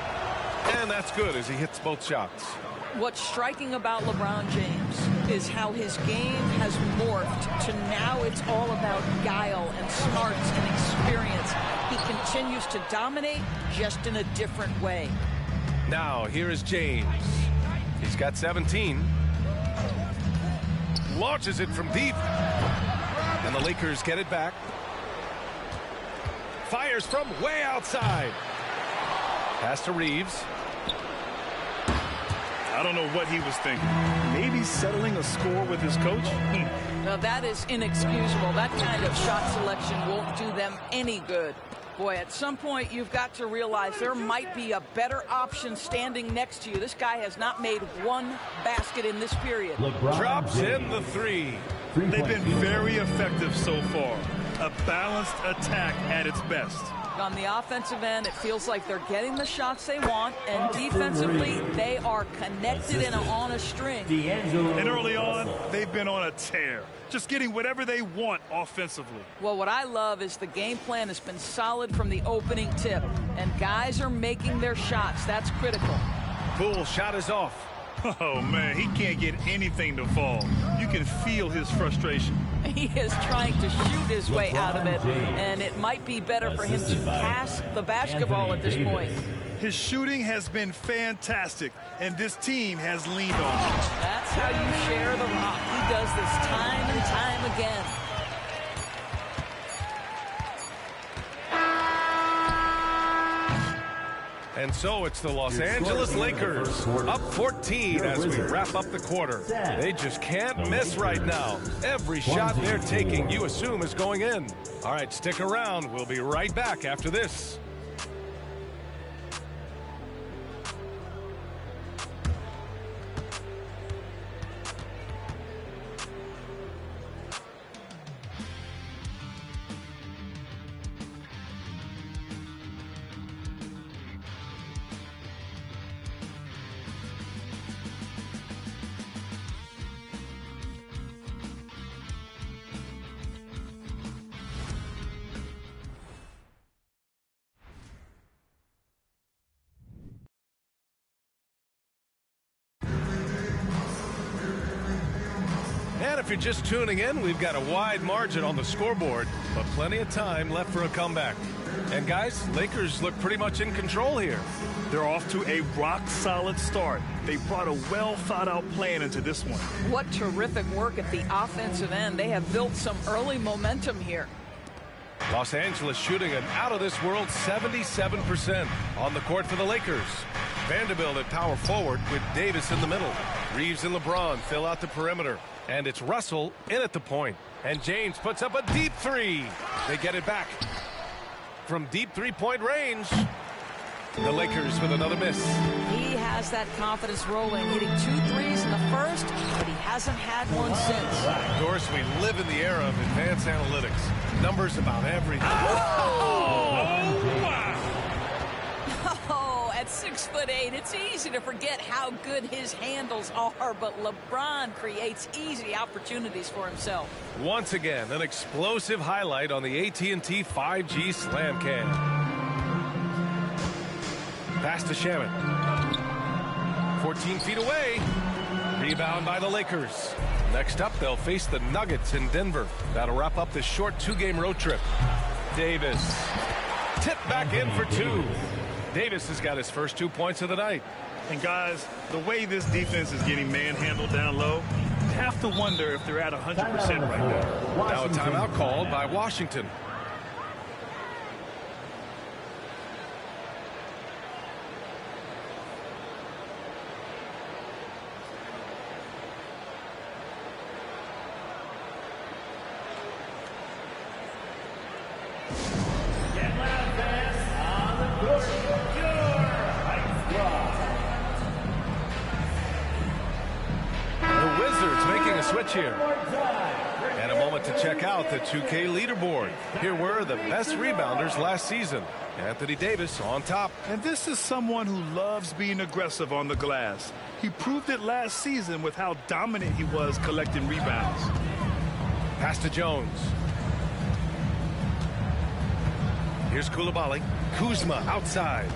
And that's good as he hits both shots. What's striking about LeBron James is how his game has morphed to now it's all about guile and smarts and experience. He continues to dominate just in a different way. Now here is James. He's got 17. Launches it from deep. And the Lakers get it back. Fires from way outside. Pass to Reeves. I don't know what he was thinking. Maybe settling a score with his coach? Now that is inexcusable. That kind of shot selection won't do them any good. Boy, at some point you've got to realize there might be a better option standing next to you. This guy has not made one basket in this period. Drops in the three. They've been very effective so far. A balanced attack at its best. On the offensive end, it feels like they're getting the shots they want, and defensively, they are connected and on a string. And early on, they've been on a tear, just getting whatever they want offensively. Well, what I love is the game plan has been solid from the opening tip, and guys are making their shots. That's critical. Poole shot is off. Oh, man, he can't get anything to fall. You can feel his frustration. He is trying to shoot his way out of it, and it might be better for him to pass the basketball at this point. His shooting has been fantastic, and this team has leaned on him. That's how you share the rock. He does this time and time again. And so it's the Los Angeles Lakers up 14 as we wrap up the quarter. They just can't miss right now. Every shot they're taking, you assume, is going in. All right, stick around. We'll be right back after this. And if you're just tuning in, we've got a wide margin on the scoreboard, but plenty of time left for a comeback. And guys, Lakers look pretty much in control here. They're off to a rock-solid start. They brought a well-thought-out plan into this one. What terrific work at the offensive end. They have built some early momentum here. Los Angeles shooting an out-of-this-world 77% on the court for the Lakers. Vanderbilt at power forward with Davis in the middle. Reeves and LeBron fill out the perimeter. And it's Russell in at the point. And James puts up a deep three. They get it back. from deep three-point range. The Lakers with another miss. He has that confidence rolling, hitting 2 threes in the first, but he hasn't had one since. Of course, we live in the era of advanced analytics. Numbers about everything. Oh, at 6'8", it's easy to forget how good his handles are, but LeBron creates easy opportunities for himself. Once again, an explosive highlight on the AT&T 5G Slam Cam. Pass to Shaman. 14 feet away. Rebound by the Lakers. Next up, they'll face the Nuggets in Denver. That'll wrap up this short 2-game road trip. Davis. Tip back in for 2. Davis has got his first 2 points of the night. And guys, the way this defense is getting manhandled down low, you have to wonder if they're at 100% right now. Now a timeout called by Washington. Here. And a moment to check out the 2K leaderboard. Here were the best rebounders last season. Anthony Davis on top. And this is someone who loves being aggressive on the glass. He proved it last season with how dominant he was collecting rebounds. Pass to Jones. Here's Koulibaly. Kuzma outside.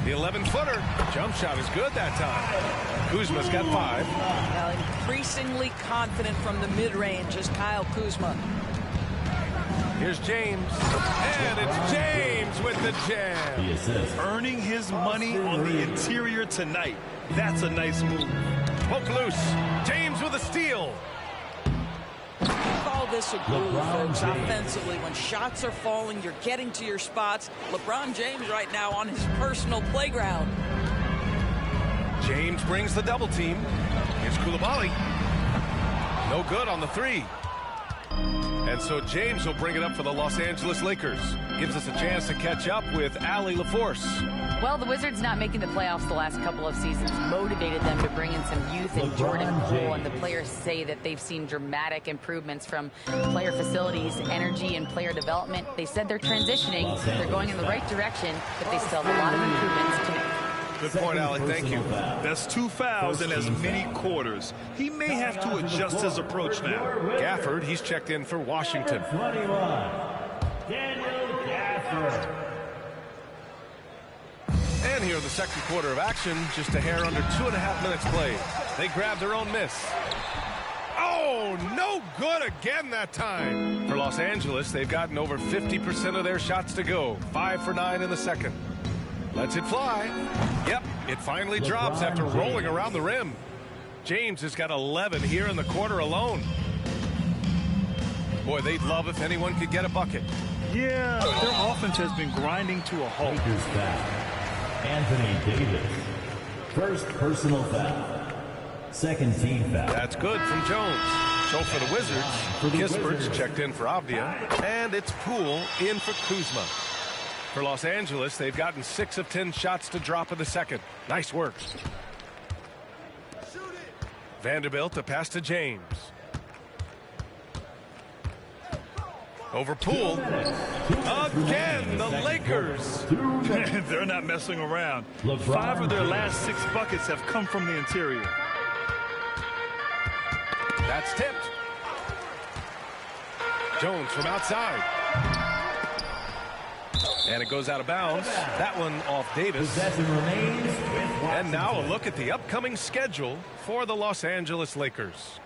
The 11-footer. Jump shot is good that time. Kuzma's got 5. Well, increasingly confident from the mid-range is Kyle Kuzma. Here's James. And it's James with the jam. Earning his money on the interior tonight. That's a nice move. Poke loose. James with a steal. Call this a groove, folks, offensively. When shots are falling, you're getting to your spots. LeBron James right now on his personal playground. James brings the double team. Here's Koulibaly. No good on the 3. And so James will bring it up for the Los Angeles Lakers. Gives us a chance to catch up with Allie LaForce. Well, the Wizards not making the playoffs the last couple of seasons motivated them to bring in some youth in Jordan Poole, and the players say that they've seen dramatic improvements from player facilities, energy, and player development. They said they're transitioning, they're going in the right direction, but they still have a lot of improvements to make. Good point, Allie. Thank you. That's 2 fouls in as many quarters. He may have to adjust his approach now. Gafford, he's checked in for Washington. 21, Daniel Gafford. And here in the second quarter of action, just a hair under 2.5 minutes played. They grab their own miss. Oh, no good again that time. For Los Angeles, they've gotten over 50% of their shots to go. 5 for 9 in the second. Lets it fly. Yep, it finally drops after rolling around the rim. James has got 11 here in the quarter alone. Boy, they'd love if anyone could get a bucket. Yeah, their offense has been grinding to a halt. Anthony Davis. First personal foul. Second team foul. That's good from Jones. So for the Wizards, Kispert's checked in for Avdia, and it's Poole in for Kuzma. For Los Angeles, they've gotten 6 of 10 shots to drop in the second. Nice work. Vanderbilt, a pass to James. Over Poole. Again, the Lakers. They're not messing around. 5 of their last 6 buckets have come from the interior. That's tipped. Jones from outside. And it goes out of bounds. That one off Davis. And now a look at the upcoming schedule for the Los Angeles Lakers.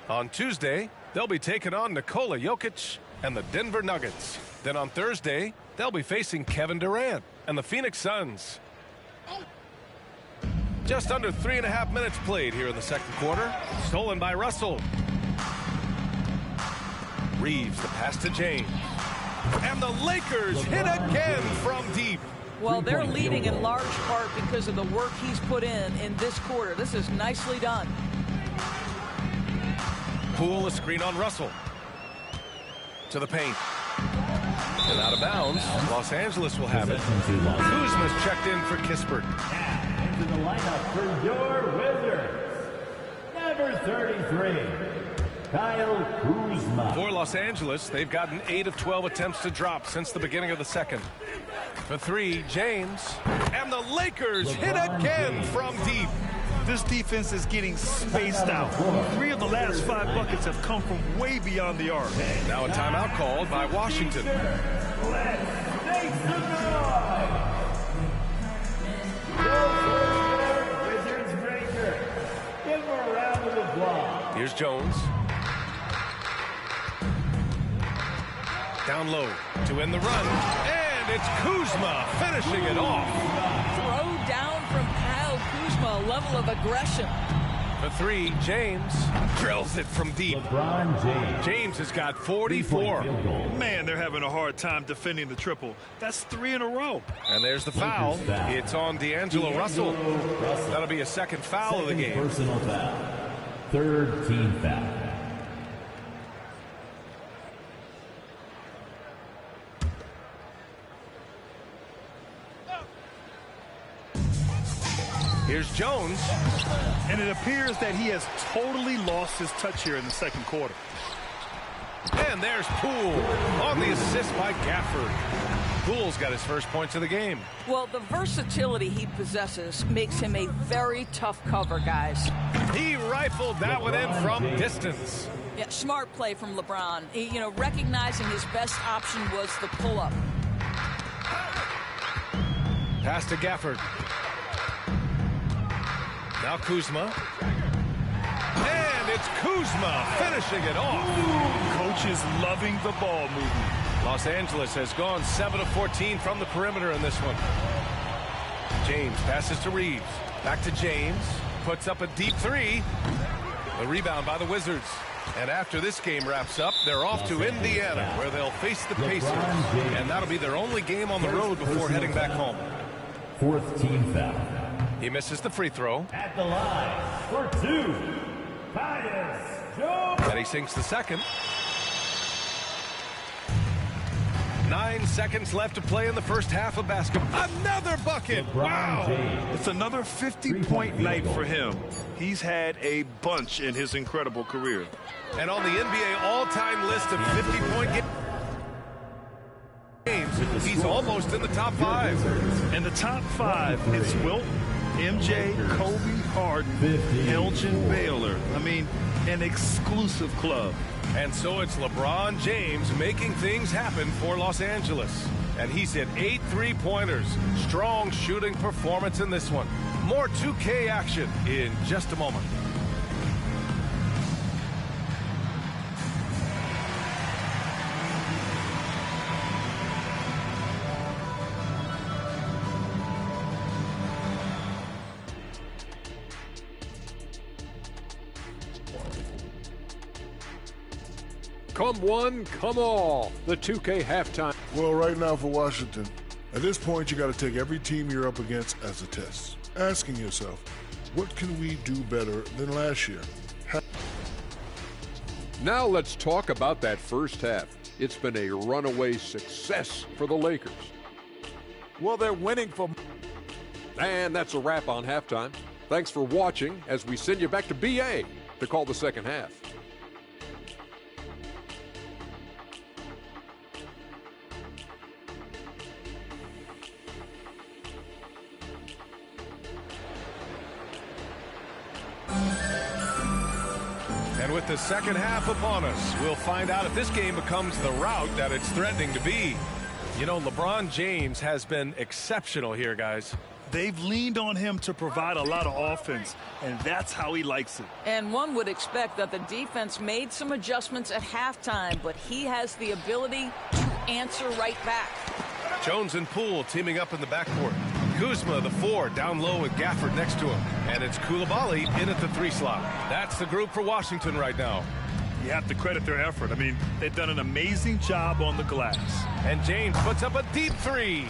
On Tuesday, they'll be taking on Nikola Jokic and the Denver Nuggets. Then on Thursday, they'll be facing Kevin Durant and the Phoenix Suns. Just under 3.5 minutes played here in the second quarter. Stolen by Russell. Reeves, the pass to James. And the Lakers hit again from deep. Well, they're leading in large part because of the work he's put in this quarter. This is nicely done. Poole, a screen on Russell. To the paint. And out of bounds, Los Angeles will have it. Kuzma's checked in for Kispert. Into the lineup for your Wizards, number 33, Kyle Kuzma. For Los Angeles, they've gotten 8 of 12 attempts to drop since the beginning of the second. For 3, James. And the Lakers hit again from deep. This defense is getting spaced out. 3 of the last 5 buckets have come from way beyond the arc. Now a timeout called by Washington. Here's Jones. Down low to end the run. And it's Kuzma finishing it off. Throw down from Kyle Kuzma, a level of aggression. For 3, James drills it from deep. LeBron James. James has got 44. Man, they're having a hard time defending the triple. That's 3 in a row. And there's the foul. It's on D'Angelo Russell. That'll be a second foul of the game. Personal foul. 3rd team foul. Here's Jones. And it appears that he has totally lost his touch here in the second quarter. And there's Poole on the assist by Gafford. Poole's got his first points of the game. Well, the versatility he possesses makes him a very tough cover, guys. He rifled that one in from distance. Yeah, smart play from LeBron. You know, recognizing his best option was the pull-up. Pass to Gafford. Now Kuzma. And it's Kuzma finishing it off. Coach is loving the ball movement. Los Angeles has gone 7 of 14 from the perimeter in this one. James passes to Reeves. Back to James. Puts up a deep 3. The rebound by the Wizards. And after this game wraps up, they're off to Indiana, where they'll face the Pacers. And that'll be their only game on the road before heading back home. 4th team foul. He misses the free throw. At the line for 2, Tyus Jones. And he sinks the second. 9 seconds left to play in the first half of basketball. Another bucket! Wow! It's another 50-point night for him. He's had a bunch in his incredible career. And on the NBA all-time list of 50-point games, he's almost in the top 5. In the top 5, it's Wilt, MJ, Kobe, Harden, Elgin, Baylor. I mean, an exclusive club. And so it's LeBron James making things happen for Los Angeles. And he's hit 8 3-pointers. Strong shooting performance in this one. More 2K action in just a moment. Come one, come all. The 2K halftime. Well, right now for Washington, at this point, you got to take every team you're up against as a test. Asking yourself, what can we do better than last year? Now let's talk about that first half. It's been a runaway success for the Lakers. Well, they're winning for... And that's a wrap on halftime. Thanks for watching as we send you back to BA to call the second half. And with the second half upon us, we'll find out if this game becomes the rout that it's threatening to be. You know, LeBron James has been exceptional here, guys. They've leaned on him to provide a lot of offense, and that's how he likes it. And one would expect that the defense made some adjustments at halftime, but he has the ability to answer right back. Jones and Poole teaming up in the backcourt. Kuzma, the 4, down low with Gafford next to him. And it's Coulibaly in at the 3 slot. That's the group for Washington right now. You have to credit their effort. I mean, they've done an amazing job on the glass. And James puts up a deep 3.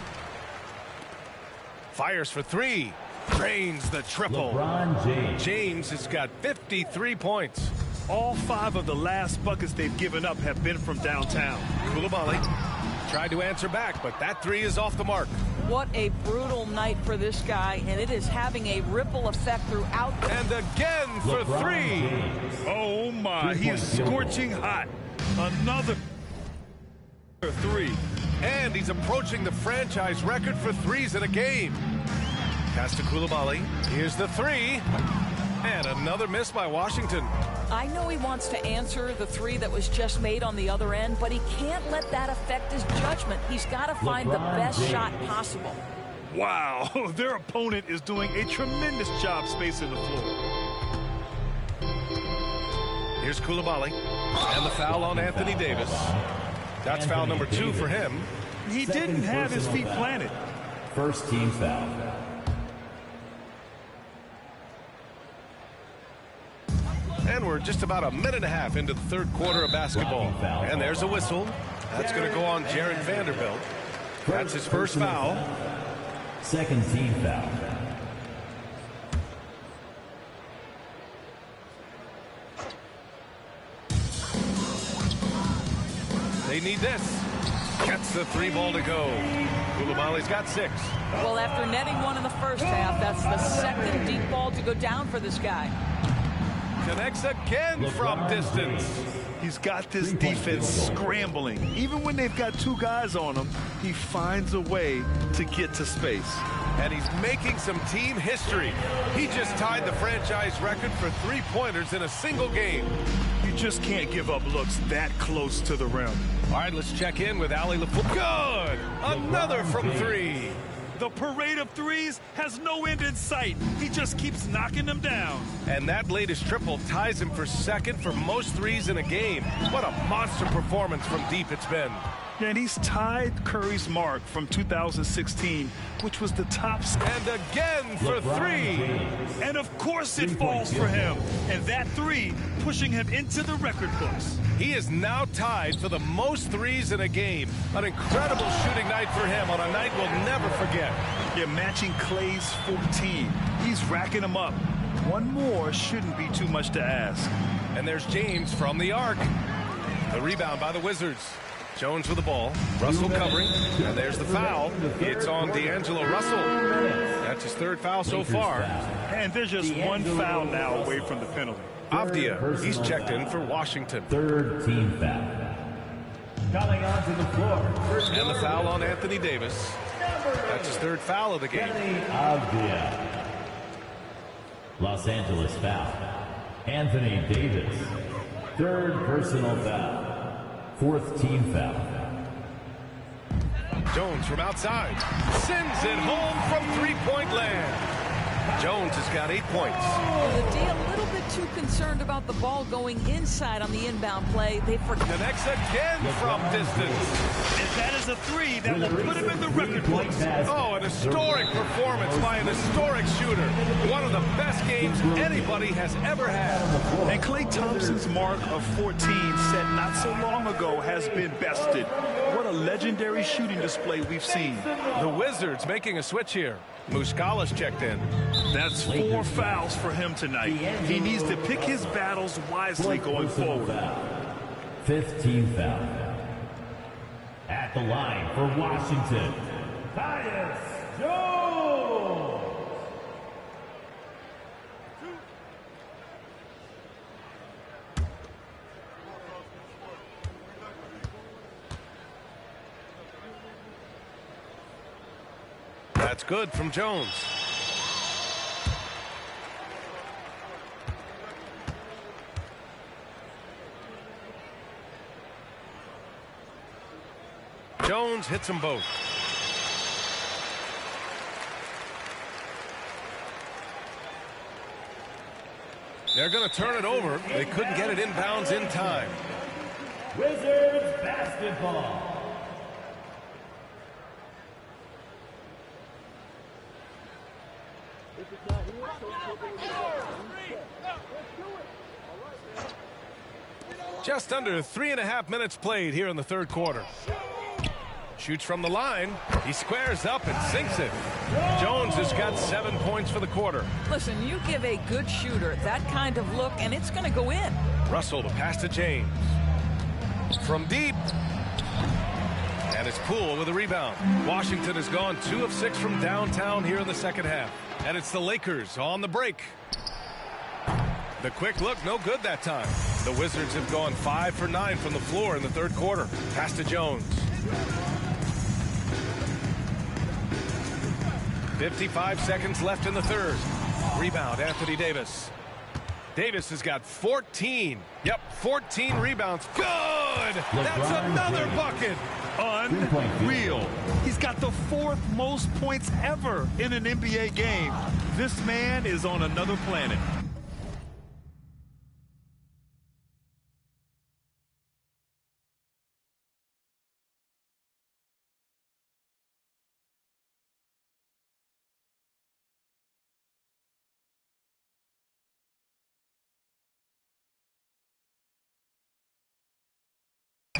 Fires for 3. Drains the triple. LeBron James. James has got 53 points. All 5 of the last buckets they've given up have been from downtown. Coulibaly Tried to answer back, but that three is off the mark. What a brutal night for this guy, and it is having a ripple effect throughout. And again for three. Oh, my. He is scorching hot. Another three. And he's approaching the franchise record for threes in a game. Pass to Coulibaly. Here's the three. And another miss by Washington. I know he wants to answer the three that was just made on the other end, but he can't let that affect his judgment. He's got to find the best shot possible. Wow, their opponent is doing a tremendous job spacing the floor. Here's Coulibaly. And the foul on Anthony Davis. That's foul number 2 for him. He didn't have his feet planted. First team foul. And we're just about a minute and a half into the third quarter of basketball. And there's a whistle. That's going to go on Jared Vanderbilt. That's his first foul. Second team foul. They need this. Gets the three ball to go. Coulibaly's got 6. Well, after netting one in the first half, that's the second deep ball to go down for this guy. Connects again from distance. He's got this defense scrambling. Even when they've got 2 guys on him, he finds a way to get to space. And he's making some team history. He just tied the franchise record for three-pointers in a single game. You just can't give up looks that close to the rim. All right, let's check in with Ali LaFleur. Good! Another from 3. The parade of threes has no end in sight. He just keeps knocking them down. And that latest triple ties him for second for most threes in a game. What a monster performance from deep it's been. And he's tied Curry's mark from 2016, which was the top. And again for 3. And of course it falls for him. And that 3 pushing him into the record books. He is now tied for the most threes in a game. An incredible shooting night for him on a night we'll never forget. Yeah, matching Clay's 14. He's racking them up. One more shouldn't be too much to ask. And there's James from the arc. The rebound by the Wizards. Jones with the ball. Russell covering. And there's the foul. It's on D'Angelo Russell. That's his 3rd foul so far. And there's just one foul now away from the penalty. Avdia, he's checked in for Washington. 3rd team foul. Coming onto the floor. And the foul on Anthony Davis. That's his 3rd foul of the game. Avdia. Los Angeles foul. Anthony Davis. 3rd personal foul. 4th team foul. Jones from outside. Sends it home from three-point land. Jones has got 8 points. The D a little bit too concerned about the ball going inside on the inbound play. They forgot. Connects again from distance. And that is a 3 that will put him in the record books. Oh, an historic performance by an historic shooter. One of the best games anybody has ever had. And Klay Thompson's mark of 14 set not so long ago has been bested. What a legendary shooting display we've seen. The Wizards making a switch here. Muscala's checked in. That's 4 fouls for him tonight. He needs to pick his battles wisely going forward. 5th team foul. At the line for Washington, Tyus Jones. That's good from Jones. Jones hits them both. They're going to turn it over. They couldn't get it inbounds in time. Wizards basketball. Just under 3.5 minutes played here in the third quarter. Shoots from the line. He squares up and sinks it. Jones has got 7 points for the quarter. Listen, you give a good shooter that kind of look, and it's going to go in. Russell, the pass to James. From deep. And it's Poole with a rebound. Washington has gone 2 of 6 from downtown here in the second half. And it's the Lakers on the break. The quick look, no good that time. The Wizards have gone 5 for 9 from the floor in the third quarter. Pass to Jones. 55 seconds left in the third. Rebound, Anthony Davis. Davis has got 14. Yep, 14 rebounds. Good! That's another bucket. Unreal. He's got the 4th most points ever in an NBA game. This man is on another planet.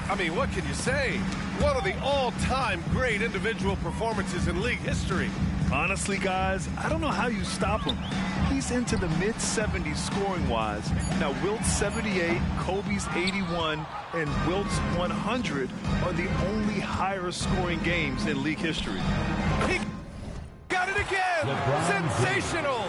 I mean, what can you say? One of the all-time great individual performances in league history. Honestly, guys, I don't know how you stop him. He's into the mid-70s scoring-wise. Now, Wilt's 78, Kobe's 81, and Wilt's 100 are the only higher-scoring games in league history. He got it again! Sensational!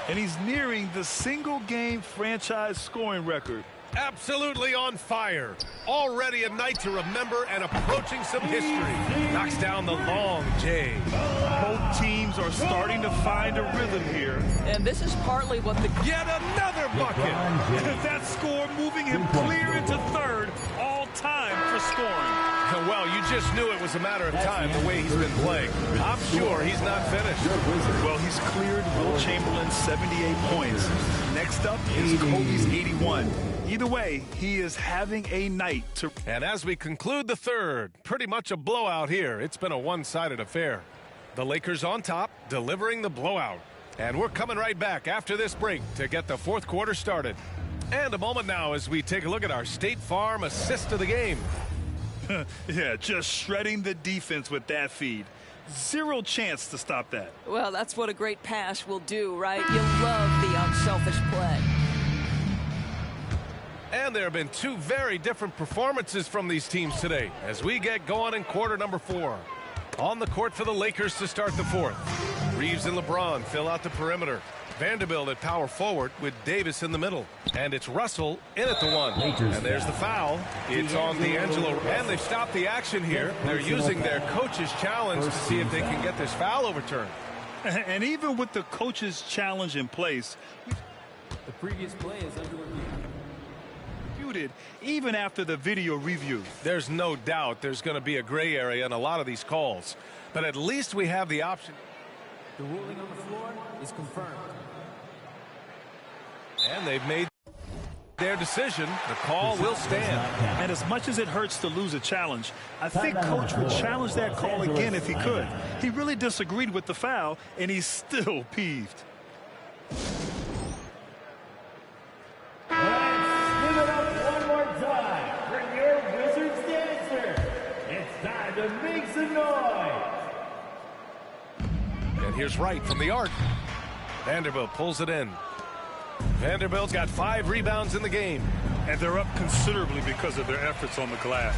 And he's nearing the single-game franchise scoring record. Absolutely on fire. Already a night to remember and approaching some history. Knocks down the long J. Both teams are starting to find a rhythm here. And this is partly what the... Yet another bucket. That score moving him clear into third all-time for scoring. Well, you just knew it was a matter of time the way he's been playing. I'm sure he's not finished. Well, he's cleared Wilt Chamberlain's 78 points. Next up is Kobe's 81. Either way, he is having a night to... And as we conclude the third, pretty much a blowout here. It's been a one-sided affair. The Lakers on top, delivering the blowout. And we're coming right back after this break to get the fourth quarter started. And a moment now as we take a look at our State Farm assist of the game. Yeah, just shredding the defense with that feed. Zero chance to stop that. Well, that's what a great pass will do, right? You love the unselfish play. And there have been 2 very different performances from these teams today as we get going in quarter number 4. On the court for the Lakers to start the fourth. Reeves and LeBron fill out the perimeter. Vanderbilt at power forward with Davis in the middle. And it's Russell in at the one. And there's the foul. It's on D'Angelo. And they've stopped the action here. They're using their coach's challenge to see if they can get this foul overturned. And even with the coach's challenge in place, the previous play is under review. Even after the video review. There's no doubt there's going to be a gray area in a lot of these calls. But at least we have the option. The ruling on the floor is confirmed. And they've made their decision. The call will stand. And as much as it hurts to lose a challenge, I think Coach would challenge that call again if he could. He really disagreed with the foul, and he's still peeved. Let's give it up one more time for your Wizards dancer. It's time to make some noise. And here's Wright from the arc. Vanderbilt pulls it in. Vanderbilt's got 5 rebounds in the game. And they're up considerably because of their efforts on the glass.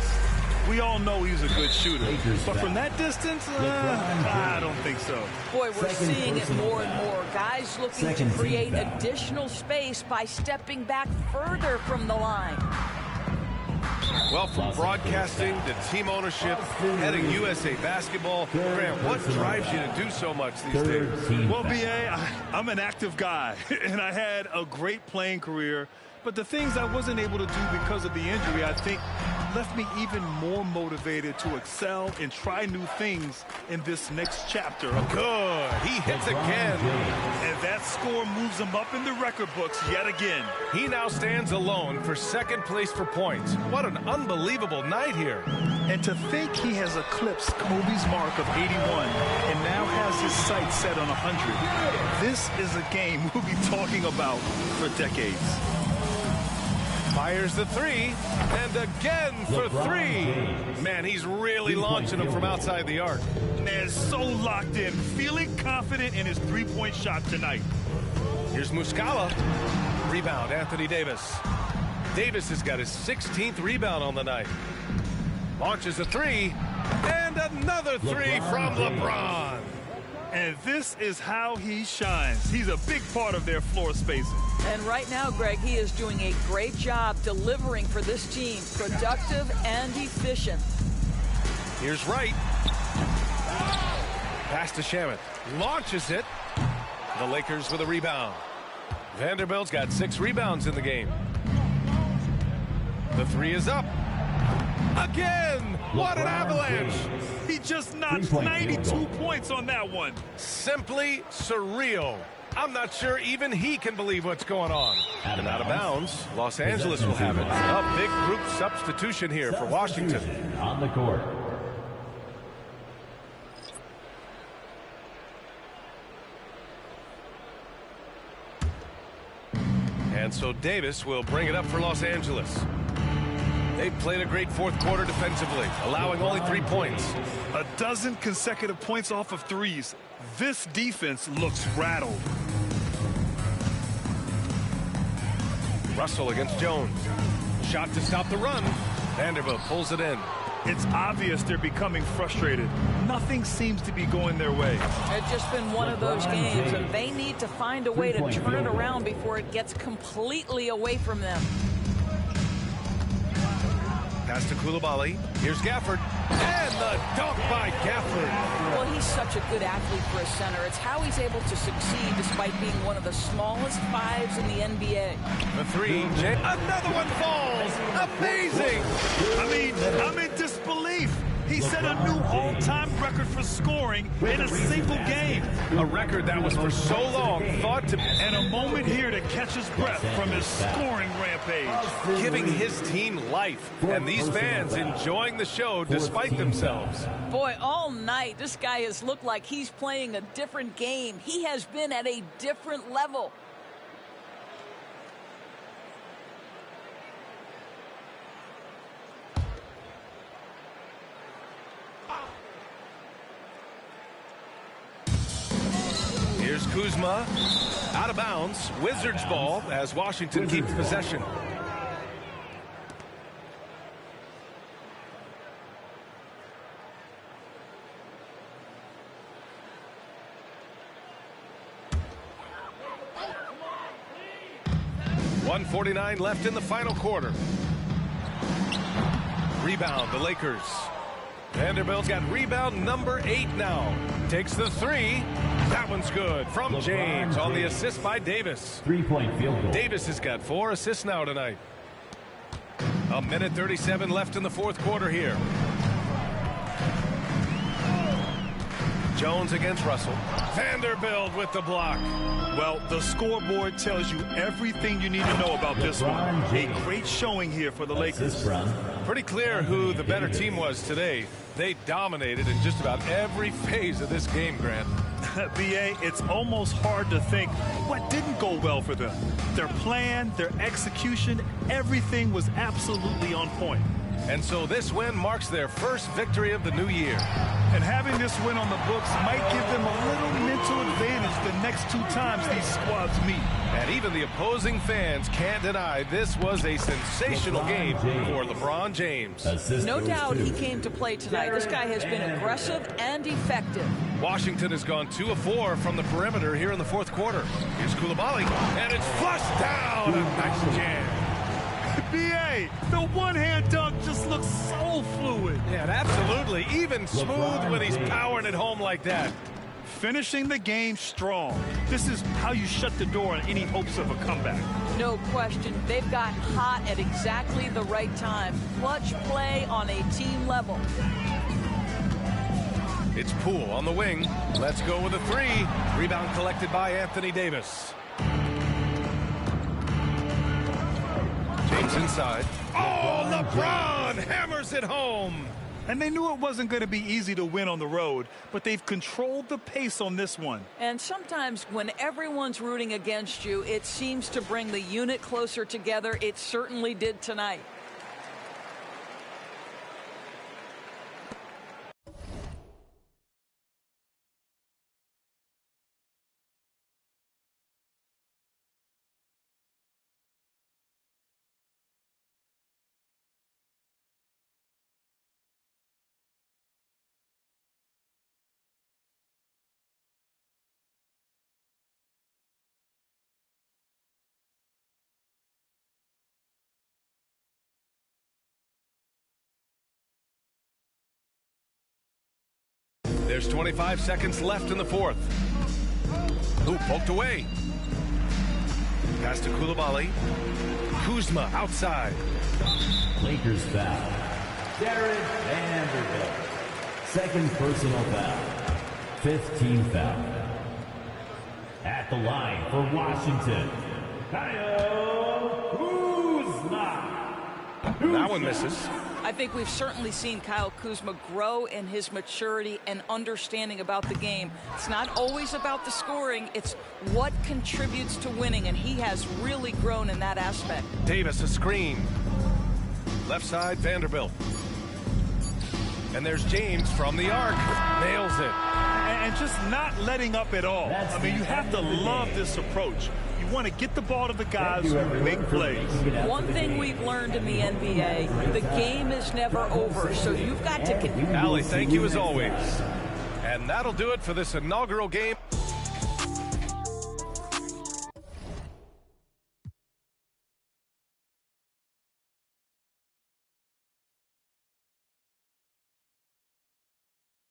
We all know he's a good shooter. But from that distance, I don't think so. Boy, we're seeing it more and more. Guys looking to create additional space by stepping back further from the line. Well, from broadcasting to team ownership, heading USA basketball, Grant, what drives you to do so much these days? Well, B.A., I'm an active guy, and I had a great playing career. But the things I wasn't able to do because of the injury, I think, left me even more motivated to excel and try new things in this next chapter. Good. He hits again. And that score moves him up in the record books yet again. He now stands alone for second place for points. What an unbelievable night here. And to think he has eclipsed Kobe's mark of 81 and now has his sights set on 100. This is a game we'll be talking about for decades. Fires the three, and again for three. Man, he's really launching them from outside the arc. Man, so locked in, feeling confident in his three-point shot tonight. Here's Muscala. Rebound, Anthony Davis. Davis has got his 16th rebound on the night. Launches a three, and another three from LeBron. And this is how he shines. He's a big part of their floor spacing. And right now, Greg, he is doing a great job delivering for this team, productive and efficient. Here's Wright. Pass to Shamet. Launches it. The Lakers with a rebound. Vanderbilt's got 6 rebounds in the game. The three is up. Again! What an avalanche! He just notched 92 points on that one. Simply surreal. I'm not sure even he can believe what's going on. And out of bounds, Los Angeles will have it. A big group substitution here for Washington. On the court. And so Davis will bring it up for Los Angeles. They've played a great fourth quarter defensively, allowing only 3 points. A dozen consecutive points off of threes. This defense looks rattled. Russell against Jones. Shot to stop the run. Vanderbilt pulls it in. It's obvious they're becoming frustrated. Nothing seems to be going their way. It's just been one of those games, and they need to find a way to turn it around before it gets completely away from them. Pass to Coulibaly. Here's Gafford. And the dunk by Gafford. Well, he's such a good athlete for a center. It's how he's able to succeed despite being one of the smallest 5s in the NBA. The three. Another one falls. Amazing. I'm in disbelief. He set a new all-time record for scoring in a single game. A record that was for so long thought to... And a moment here to catch his breath from his scoring rampage. Giving his team life. And these fans enjoying the show despite themselves. Boy, all night, this guy has looked like he's playing a different game. He has been at a different level. Here's Kuzma, out of bounds. Wizards ball as Washington keeps possession. .149 left in the final quarter. Rebound, the Lakers. Vanderbilt's got rebound number 8 now. Takes the three. That one's good from James on the assist by Davis. 3-point field goal. Davis has got 4 assists now tonight. 1:37 left in the fourth quarter here. Jones against Russell. Vanderbilt with the block. Well, the scoreboard tells you everything you need to know about this one. A great showing here for the Lakers. Pretty clear who the better team was today. They dominated in just about every phase of this game, Grant. B.A., it's almost hard to think what didn't go well for them. Their plan, their execution, everything was absolutely on point. And so this win marks their first victory of the new year. And having this win on the books might give them a little mental advantage the next 2 times these squads meet. And even the opposing fans can't deny this was a sensational game for LeBron James. No doubt he came to play tonight. This guy has been aggressive and effective. Washington has gone 2 of 4 from the perimeter here in the fourth quarter. Here's Coulibaly, and it's flushed down. A nice jam. NBA. The one-hand dunk just looks so fluid. Yeah, absolutely. Even smooth when he's powering it home like that. Finishing the game strong. This is how you shut the door on any hopes of a comeback. No question. They've gotten hot at exactly the right time. Clutch play on a team level. It's Poole on the wing. Let's go with a three. Rebound collected by Anthony Davis. James inside. Oh, LeBron hammers it home. And they knew it wasn't going to be easy to win on the road, but they've controlled the pace on this one. And sometimes when everyone's rooting against you, it seems to bring the unit closer together. It certainly did tonight. There's 25 seconds left in the fourth. Ooh, poked away. Pass to Coulibaly. Kuzma outside. Lakers foul. Jared Vanderbilt. Second personal foul. 15 foul. At the line for Washington, Kyle Kuzma. That one misses. I think we've certainly seen Kyle Kuzma grow in his maturity and understanding about the game. It's not always about the scoring. It's what contributes to winning, and he has really grown in that aspect. Davis, a screen. Left side, Vanderbilt. And there's James from the arc. Nails it. And just not letting up at all. I mean, you have to love this approach. You want to get the ball to the guys who make plays. One thing we've learned in the NBA, the game is never over, so you've got to continue. Allie, thank you as always. And that'll do it for this inaugural game.